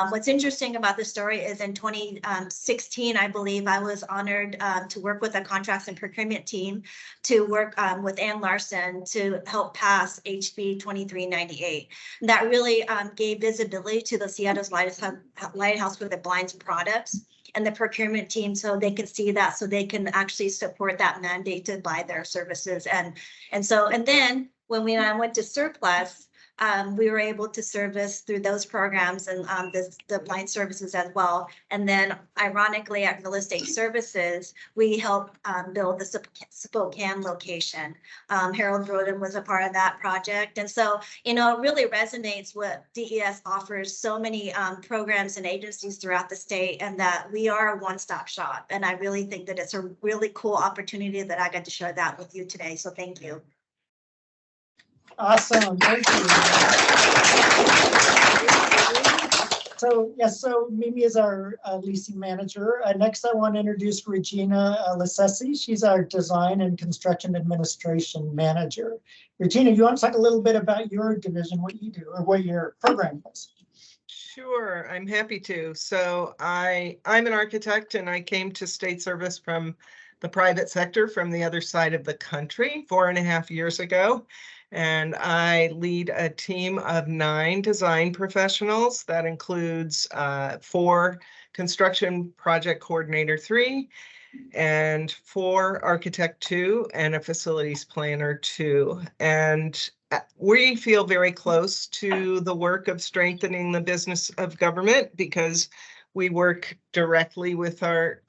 What's interesting about the story is in 2016, I believe I was honored to work with a contracts and procurement team to work with Ann Larson to help pass HB 2398. That really gave visibility to the Seattle's Lighthouse for the Blind's products and the procurement team, so they can see that, so they can actually support that mandate to buy their services. And then when we went to surplus, we were able to service through those programs and the blind services as well. And then ironically at Real Estate Services, we helped build the Spokane location. Harold Roden was a part of that project. And so, you know, it really resonates what DES offers so many programs and agencies throughout the state, and that we are a one-stop shop. And I really think that it's a really cool opportunity that I got to share that with you today. So thank you. Awesome, thank you. So Mimi is our leasing manager. Next, I want to introduce Regina Lassesi. She's our design and construction administration manager. Regina, you want to talk a little bit about your division, what you do, or what your program is? Sure, I'm happy to. So I'm an architect, and I came to state service from the private sector from the other side of the country 4.5 years ago. And I lead a team of 9 design professionals. That includes 4 construction project coordinator 3, and 4 architect 2, and a facilities planner 2. And we feel very close to the work of strengthening the business of government because we work directly with our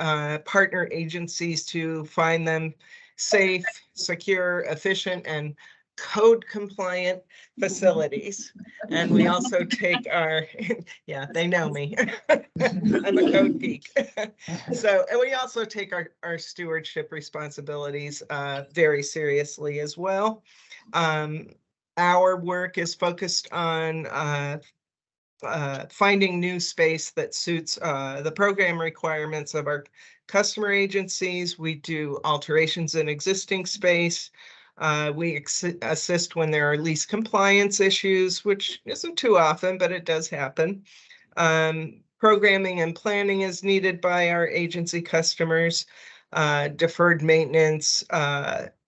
partner agencies to find them safe, secure, efficient, and code compliant facilities. And we also take our, yeah, they know me. I'm a code geek. So, and we also take our stewardship responsibilities very seriously as well. Our work is focused on finding new space that suits the program requirements of our customer agencies. We do alterations in existing space. We assist when there are lease compliance issues, which isn't too often, but it does happen. Programming and planning is needed by our agency customers. Deferred maintenance,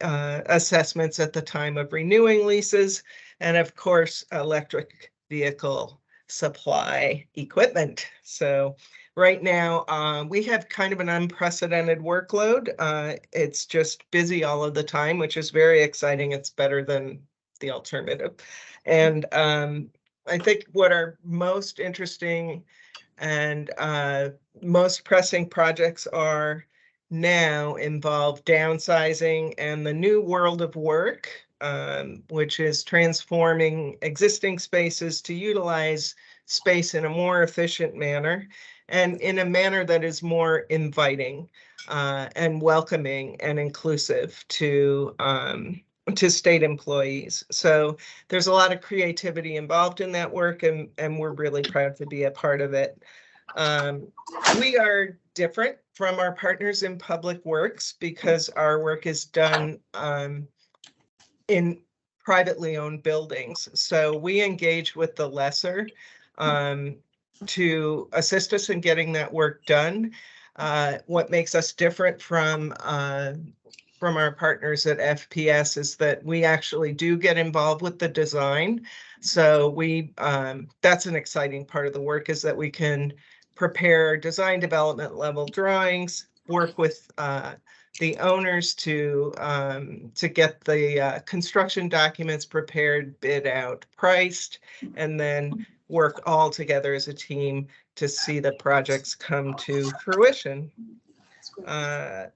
assessments at the time of renewing leases, and of course, electric vehicle supply equipment. So right now, we have kind of an unprecedented workload. It's just busy all of the time, which is very exciting. It's better than the alternative. And I think what our most interesting and most pressing projects are now involve downsizing and the new world of work, which is transforming existing spaces to utilize space in a more efficient manner and in a manner that is more inviting and welcoming and inclusive to state employees. So there's a lot of creativity involved in that work, and we're really proud to be a part of it. We are different from our partners in public works because our work is done in privately owned buildings. So we engage with the lessor to assist us in getting that work done. What makes us different from our partners at FPS is that we actually do get involved with the design. So that's an exciting part of the work, is that we can prepare design development level drawings, work with the owners to get the construction documents prepared, bid out, priced, and then work all together as a team to see the projects come to fruition. I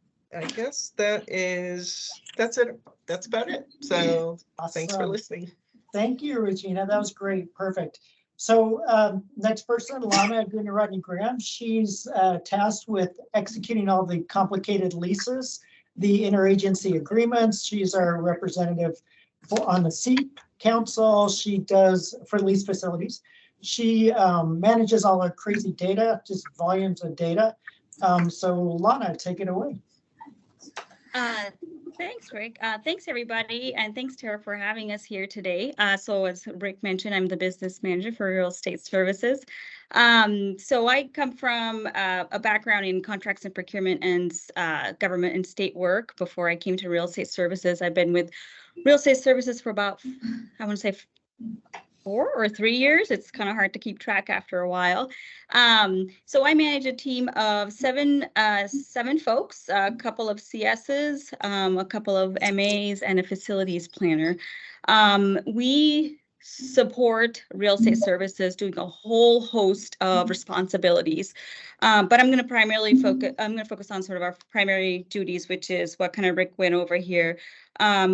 guess that's it. That's about it. So thanks for listening. Thank you, Regina. That was great. Perfect. So next person, Lana Gunnarodny-Graham. She's tasked with executing all the complicated leases, the interagency agreements. She's our representative on the SEEP Council. She does for lease facilities. She manages all our crazy data, just volumes of data. So Lana, take it away. Thanks, Rick. Thanks, everybody. And thanks, Tara, for having us here today. So as Rick mentioned, I'm the business manager for Real Estate Services. So I come from a background in contracts and procurement and government and state work. Before I came to Real Estate Services, I've been with Real Estate Services for about, I want to say 4 or 3 years. It's kind of hard to keep track after a while. So I manage a team of seven folks, a couple of CSs, a couple of MAs, and a facilities planner. We support Real Estate Services doing a whole host of responsibilities, but I'm going to primarily focus on sort of our primary duties, which is what kind of Rick went over here.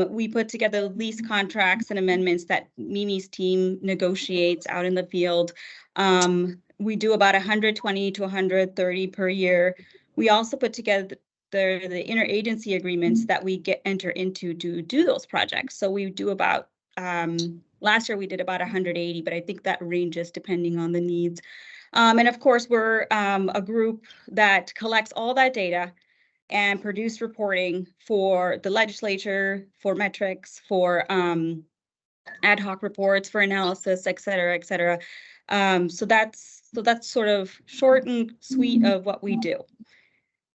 We put together lease contracts and amendments that Mimi's team negotiates out in the field. We do about 120 to 130 per year. We also put together the interagency agreements that we enter into to do those projects. So we do about last year we did about 180, but I think that ranges depending on the needs. And of course, we're a group that collects all that data and produce reporting for the legislature, for metrics, for ad hoc reports, for analysis, et cetera, et cetera. So that's sort of short and sweet of what we do.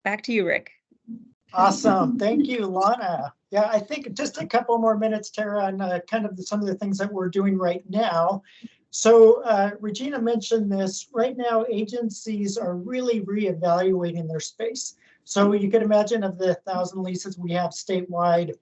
Back to you, Rick. Awesome. Thank you, Lana. Yeah, I think just a couple more minutes, Tara, on kind of some of the things that we're doing right now. So Regina mentioned this. Right now, agencies are really reevaluating their space. So you can imagine of the 1,000 leases we have statewide,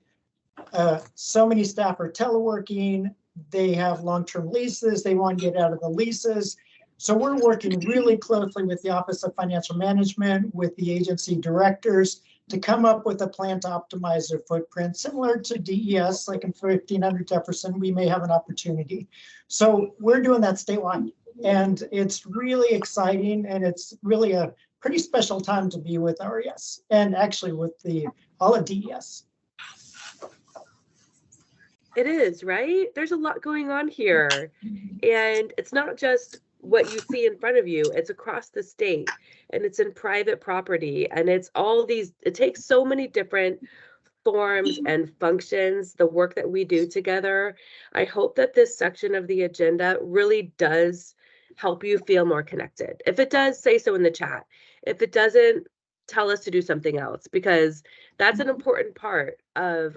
so many staff are teleworking. They have long-term leases. They want to get out of the leases. So we're working really closely with the Office of Financial Management, with the agency directors, to come up with a plan to optimize their footprint, similar to DES, like in 1500 Jefferson, we may have an opportunity. So we're doing that statewide, and it's really exciting, and it's really a pretty special time to be with RES, and actually with all of DES. It is, right? There's a lot going on here, and it's not just what you see in front of you, it's across the state, and it's in private property, and it's all these, it takes so many different forms and functions, the work that we do together. I hope that this section of the agenda really does help you feel more connected. If it does, say so in the chat. If it doesn't, tell us to do something else, because that's an important part of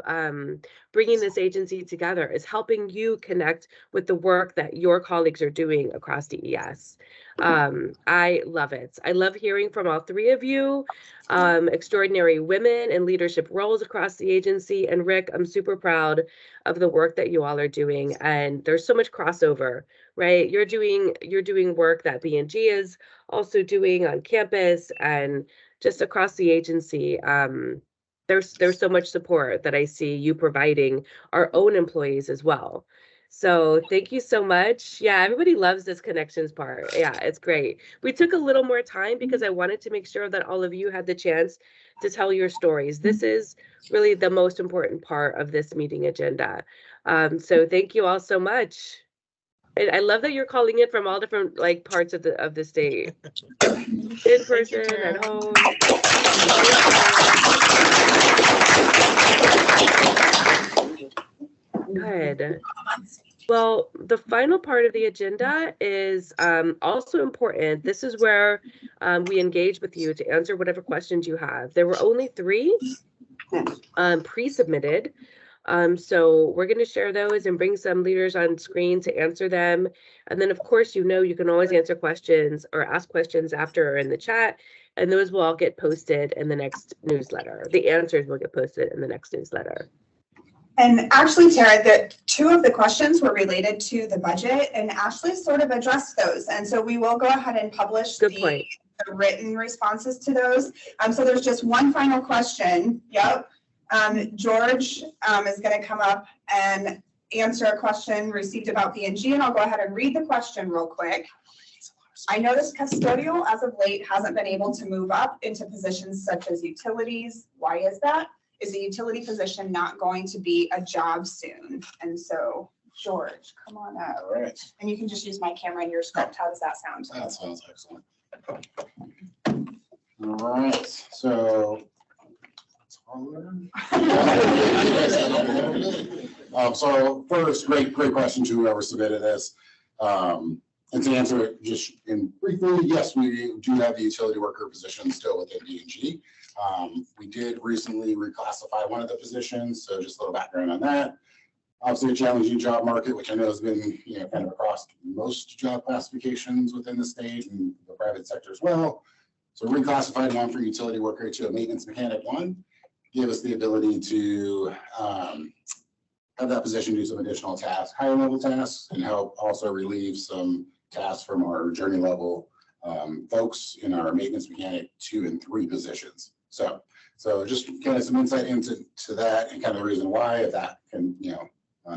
bringing this agency together, is helping you connect with the work that your colleagues are doing across DES. I love it. I love hearing from all three of you, extraordinary women in leadership roles across the agency. And Rick, I'm super proud of the work that you all are doing. And there's so much crossover, right? You're doing work that B&G is also doing on campus and just across the agency. There's so much support that I see you providing our own employees as well. So thank you so much. Yeah, everybody loves this connections part. Yeah, it's great. We took a little more time because I wanted to make sure that all of you had the chance to tell your stories. This is really the most important part of this meeting agenda. So thank you all so much. And I love that you're calling in from all different like parts of the state. In person, at home. Good. Well, the final part of the agenda is also important. This is where we engage with you to answer whatever questions you have. There were only 3 pre-submitted. So we're going to share those and bring some leaders on screen to answer them. And then, of course, you can always answer questions or ask questions after or in the chat, and those will all get posted in the next newsletter. The answers will get posted in the next newsletter. And actually, Tara, 2 of the questions were related to the budget, and Ashley sort of addressed those. And so we will go ahead and publish the written responses to those. So there's just one final question. Yep. George is going to come up and answer a question received about B&G, and I'll go ahead and read the question real quick. I noticed custodial as of late hasn't been able to move up into positions such as utilities. Why is that? Is the utility position not going to be a job soon? And so, George, come on up. All right. And you can just use my camera and your script. How does that sound? That sounds excellent. All right, so. So first, great question to whoever submitted this. And to answer it just in briefly, yes, we do have the utility worker position still within B&G. We did recently reclassify one of the positions, so just a little background on that. Obviously, a challenging job market, which I know has been kind of across most job classifications within the state and the private sector as well. So reclassified one for utility worker to a maintenance mechanic 1, give us the ability to have that position do some additional tasks, higher level tasks, and help also relieve some tasks from our journey level folks in our maintenance mechanic 2 and 3 positions. So just kind of some insight into that and kind of the reason why, if that can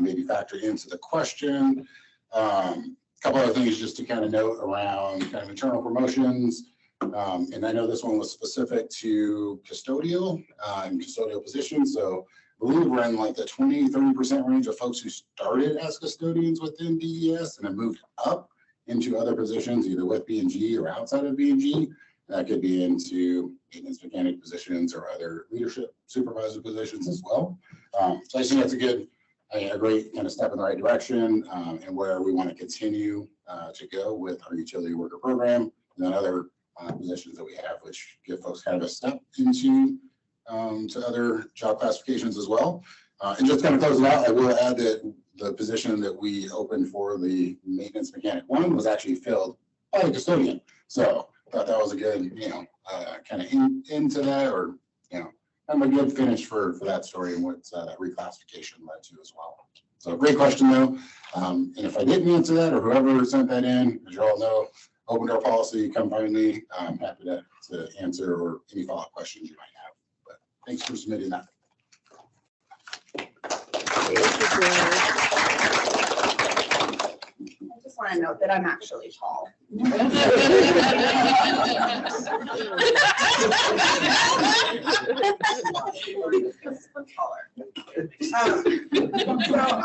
maybe factor into the question. A couple other things just to kind of note around kind of internal promotions. And I know this one was specific to custodial and custodial positions. So I believe we're in like the 20-30% range of folks who started as custodians within DES and have moved up into other positions, either with B&G or outside of B&G. That could be into maintenance mechanic positions or other leadership supervisor positions as well. So I think that's a great kind of step in the right direction and where we want to continue to go with our utility worker program and then other positions that we have, which give folks kind of a step into to other job classifications as well. And just kind of close it out, I will add that the position that we opened for the maintenance mechanic 1 was actually filled by a custodian. So I thought that was a good, kind of into that, or, kind of a good finish for that story and what that reclassification led to as well. So great question though. And if I didn't answer that or whoever sent that in, as you all know, open door policy, come find me. I'm happy to answer or any follow-up questions you might have. But thanks for submitting that. I just want to note that I'm actually tall. So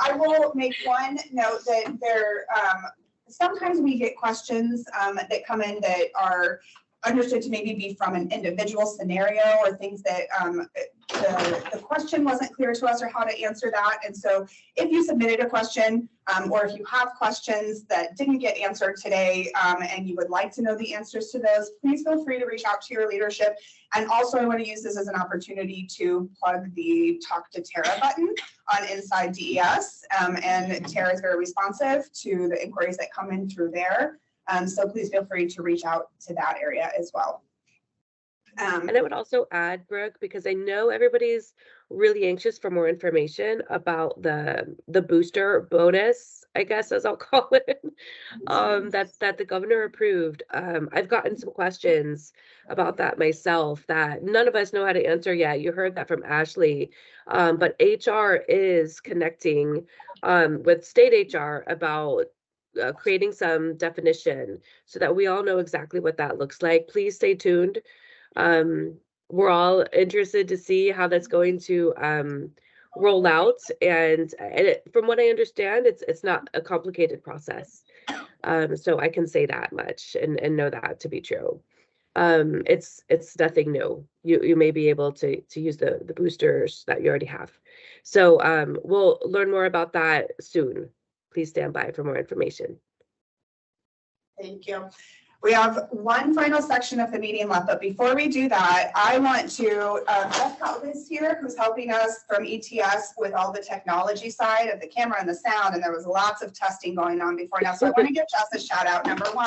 I will make one note that sometimes we get questions that come in that are understood to maybe be from an individual scenario or things that the question wasn't clear to us or how to answer that. And so if you submitted a question or if you have questions that didn't get answered today and you would like to know the answers to those, please feel free to reach out to your leadership. And also I want to use this as an opportunity to plug the Talk to Tara button on Inside DES. And Tara is very responsive to the inquiries that come in through there. So please feel free to reach out to that area as well. And I would also add, Brooke, because I know everybody's really anxious for more information about the booster bonus, I guess, as I'll call it, that the governor approved. I've gotten some questions about that myself that none of us know how to answer yet. You heard that from Ashley, but HR is connecting with state HR about creating some definition so that we all know exactly what that looks like. Please stay tuned. We're all interested to see how that's going to roll out, and from what I understand, it's not a complicated process. So I can say that much and know that to be true. It's nothing new. You may be able to use the boosters that you already have. So we'll learn more about that soon. Please stand by for more information. Thank you. We have one final section of the meeting left, but before we do that, I want to, Jeff Calvin's here, who's helping us from ETS with all the technology side of the camera and the sound, and there was lots of testing going on before now, so I want to give Jess a shout out, number one.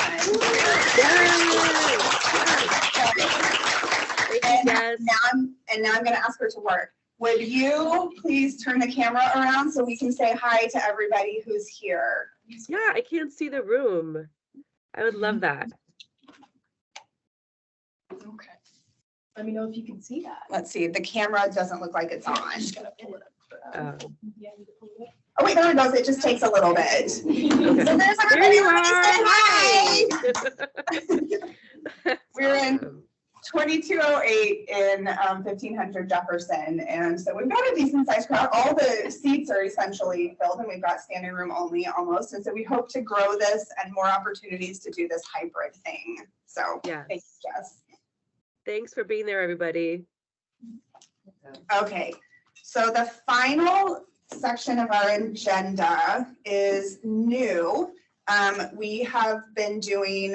Now I'm going to ask her to work. Would you please turn the camera around so we can say hi to everybody who's here? Yeah, I can't see the room. I would love that. Okay. Let me know if you can see that. Let's see. The camera doesn't look like it's on. Oh, Oh wait, there it goes. It just takes a little bit. So there's everybody. Hi. We're in 2208 in 1500 Jefferson, and so we've got a decent sized crowd. All the seats are essentially filled, and we've got standing room only almost. And so we hope to grow this and more opportunities to do this hybrid thing. So yeah, thanks, Jess. Thanks for being there, everybody. Okay, so the final section of our agenda is new. We have been doing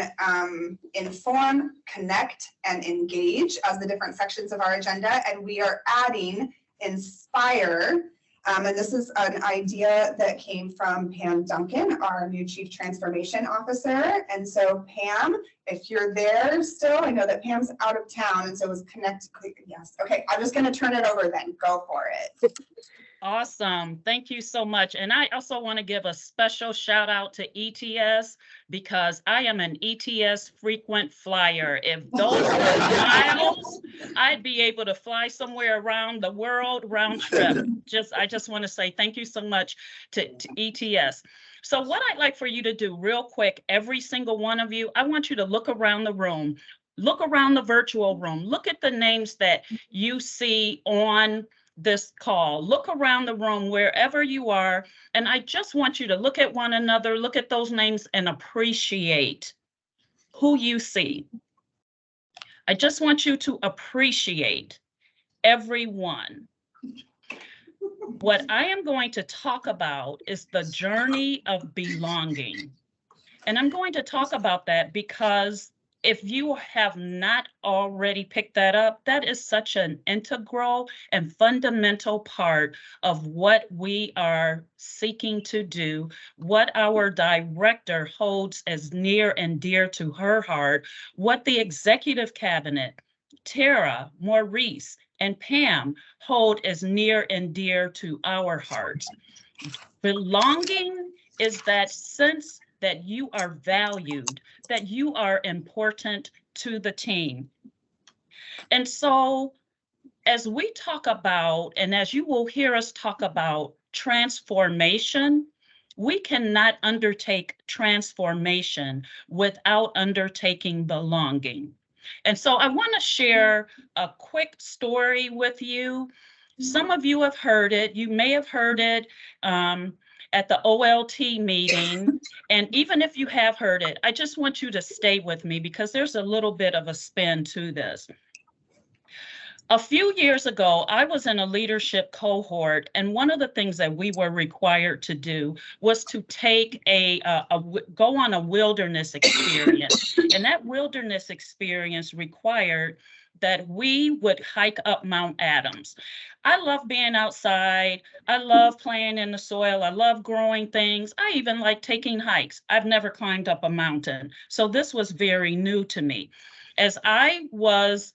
inform, connect, and engage as the different sections of our agenda, and we are adding inspire. And this is an idea that came from Pam Duncan, our new Chief Transformation Officer. And so Pam, if you're there still, I know that Pam's out of town, and so it was connected. Yes. Okay, I'm just going to turn it over then. Go for it. Awesome. Thank you so much. And I also want to give a special shout out to ETS because I am an ETS frequent flyer. If those were miles, I'd be able to fly somewhere around the world round trip. I just want to say thank you so much to ETS. So what I'd like for you to do real quick, every single one of you, I want you to look around the room, look around the virtual room, look at the names that you see on this call. Look around the room wherever you are, and I just want you to look at one another, look at those names, and appreciate who you see. I just want you to appreciate everyone. What I am going to talk about is the journey of belonging. And I'm going to talk about that because if you have not already picked that up, that is such an integral and fundamental part of what we are seeking to do, what our director holds as near and dear to her heart, what the executive cabinet, Tara, Maurice, and Pam hold as near and dear to our hearts. Belonging is that sense that you are valued, that you are important to the team. And so as we talk about, and as you will hear us talk about transformation, we cannot undertake transformation without undertaking belonging. And so I want to share a quick story with you. Some of you have heard it. You may have heard it. at the OLT meeting. And even if you have heard it, I just want you to stay with me because there's a little bit of a spin to this. A few years ago, I was in a leadership cohort, and one of the things that we were required to do was to take go on a wilderness experience. And that wilderness experience required that we would hike up Mount Adams. I love being outside. I love playing in the soil. I love growing things. I even like taking hikes. I've never climbed up a mountain. So this was very new to me. As I was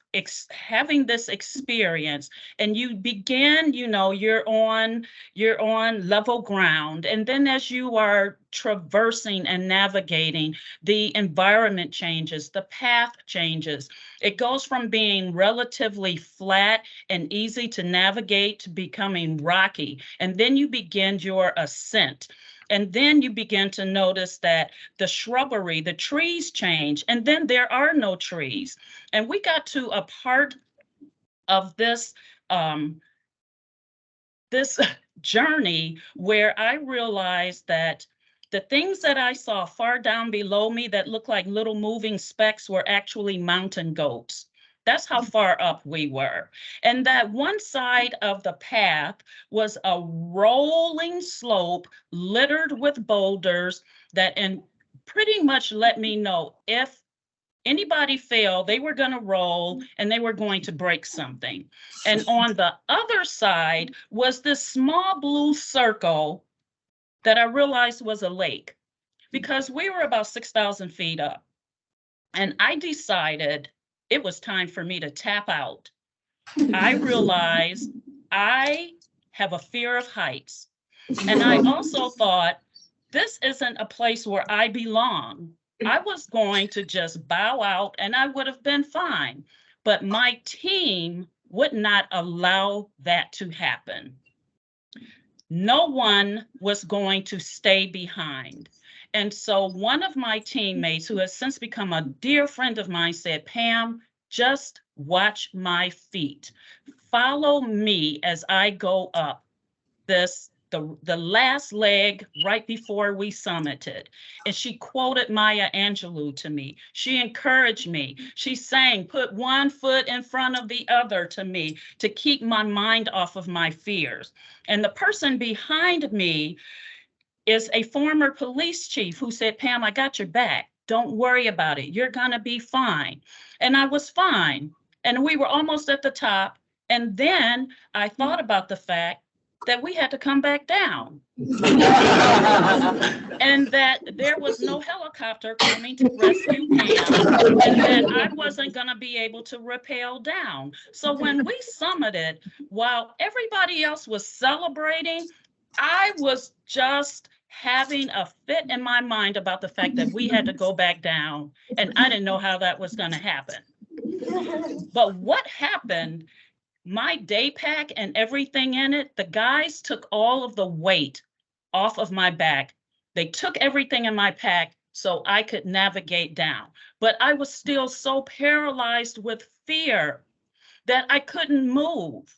having this experience, and you begin, you're on level ground. And then as you are traversing and navigating, the environment changes, the path changes. It goes from being relatively flat and easy to navigate to becoming rocky. And then you begin your ascent. And then you begin to notice that the shrubbery, the trees change, and then there are no trees. And we got to a part of this, this journey where I realized that the things that I saw far down below me that looked like little moving specks were actually mountain goats. That's how far up we were. And that one side of the path was a rolling slope littered with boulders that pretty much let me know if anybody fell, they were going to roll and they were going to break something. And on the other side was this small blue circle that I realized was a lake because we were about 6,000 feet up. And I decided it was time for me to tap out. I realized I have a fear of heights. And I also thought, this isn't a place where I belong. I was going to just bow out and I would have been fine. But my team would not allow that to happen. No one was going to stay behind. And so one of my teammates, who has since become a dear friend of mine, said, Pam, just watch my feet. Follow me as I go up the last leg right before we summited. And she quoted Maya Angelou to me. She encouraged me. She sang, put one foot in front of the other to me to keep my mind off of my fears. And the person behind me is a former police chief who said, Pam, I got your back. Don't worry about it. You're going to be fine. And I was fine. And we were almost at the top. And then I thought about the fact that we had to come back down. And that there was no helicopter coming to rescue Pam. And that I wasn't going to be able to rappel down. So when we summited, while everybody else was celebrating, I was just having a fit in my mind about the fact that we had to go back down, and I didn't know how that was going to happen. But what happened, my day pack and everything in it, the guys took all of the weight off of my back. They took everything in my pack so I could navigate down. But I was still so paralyzed with fear that I couldn't move.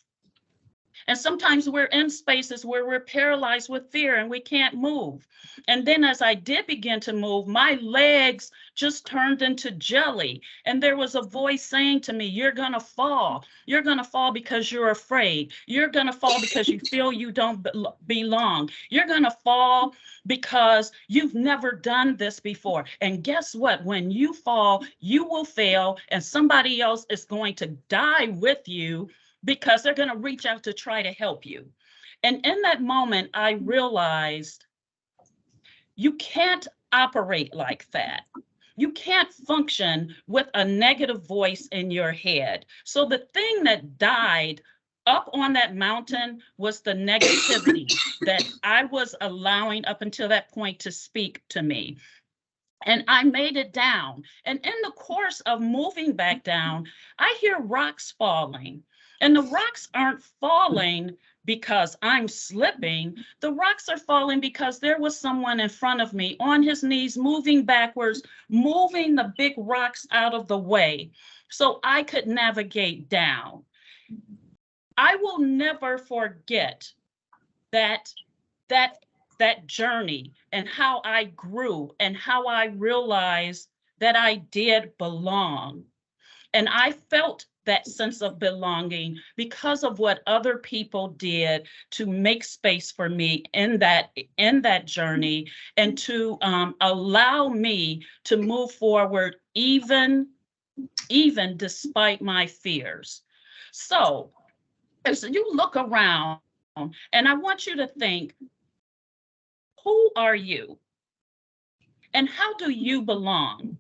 And sometimes we're in spaces where we're paralyzed with fear and we can't move. And then as I did begin to move, my legs just turned into jelly. And there was a voice saying to me, you're going to fall. You're going to fall because you're afraid. You're going to fall because you feel you don't belong. You're going to fall because you've never done this before. And guess what? When you fall, you will fail and somebody else is going to die with you, because they're going to reach out to try to help you. And in that moment, I realized you can't operate like that. You can't function with a negative voice in your head. So the thing that died up on that mountain was the negativity that I was allowing up until that point to speak to me. And I made it down. And in the course of moving back down, I hear rocks falling. And the rocks aren't falling because I'm slipping. The rocks are falling because there was someone in front of me on his knees, moving backwards, moving the big rocks out of the way so I could navigate down. I will never forget that that journey and how I grew and how I realized that I did belong. And I felt that sense of belonging because of what other people did to make space for me in that journey, and to allow me to move forward even despite my fears. So as you look around, and I want you to think, who are you? And how do you belong?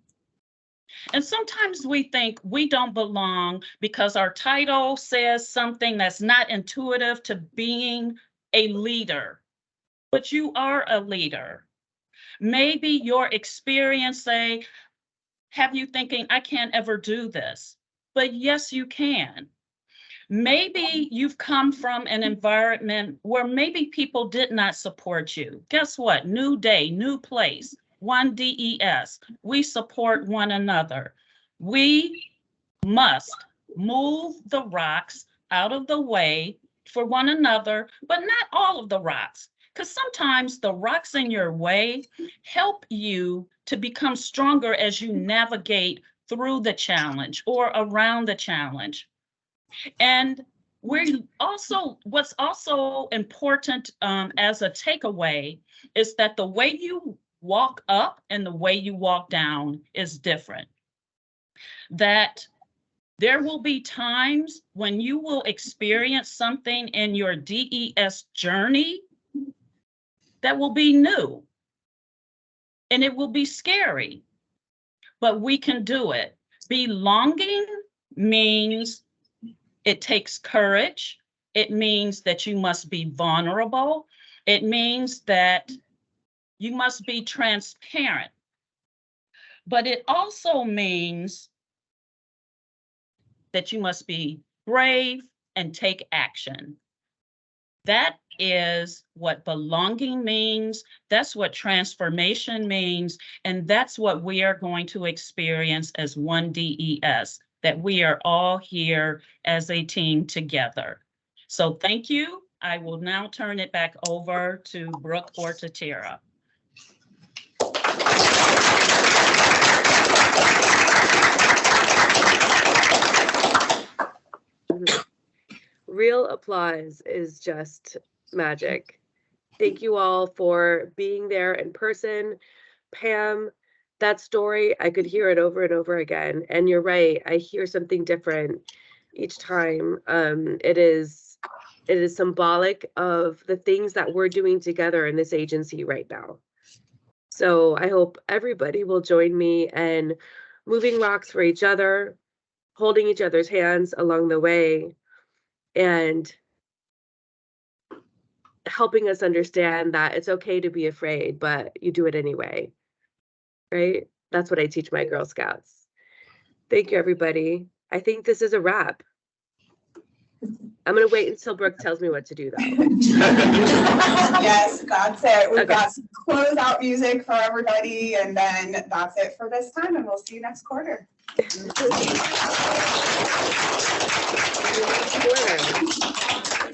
And sometimes we think we don't belong because our title says something that's not intuitive to being a leader. But you are a leader. Maybe your experience have you thinking, I can't ever do this. But yes, you can. Maybe you've come from an environment where maybe people did not support you. Guess what? New day, new place. One DES, we support one another. We must move the rocks out of the way for one another, but not all of the rocks, because sometimes the rocks in your way help you to become stronger as you navigate through the challenge or around the challenge. And what's also important as a takeaway is that the way you walk up and the way you walk down is different. That there will be times when you will experience something in your DES journey that will be new, and it will be scary, but we can do it. Belonging means it takes courage. It means that you must be vulnerable. It means that you must be transparent. But it also means that you must be brave and take action. That is what belonging means. That's what transformation means. And that's what we are going to experience as one DES, that we are all here as a team together. So thank you. I will now turn it back over to Brooke or to Tara. Real applause is just magic. Thank you all for being there in person. Pam, that story, I could hear it over and over again. And you're right, I hear something different each time. It is symbolic of the things that we're doing together in this agency right now. So I hope everybody will join me in moving rocks for each other, holding each other's hands along the way, and helping us understand that it's okay to be afraid, but you do it anyway, right? That's what I teach my Girl Scouts. Thank you, everybody. I think this is a wrap. I'm going to wait until Brooke tells me what to do, though. Yes, that's it. We've Okay. got some closeout music for everybody, and then that's it for this time, and we'll see you next quarter. Sure.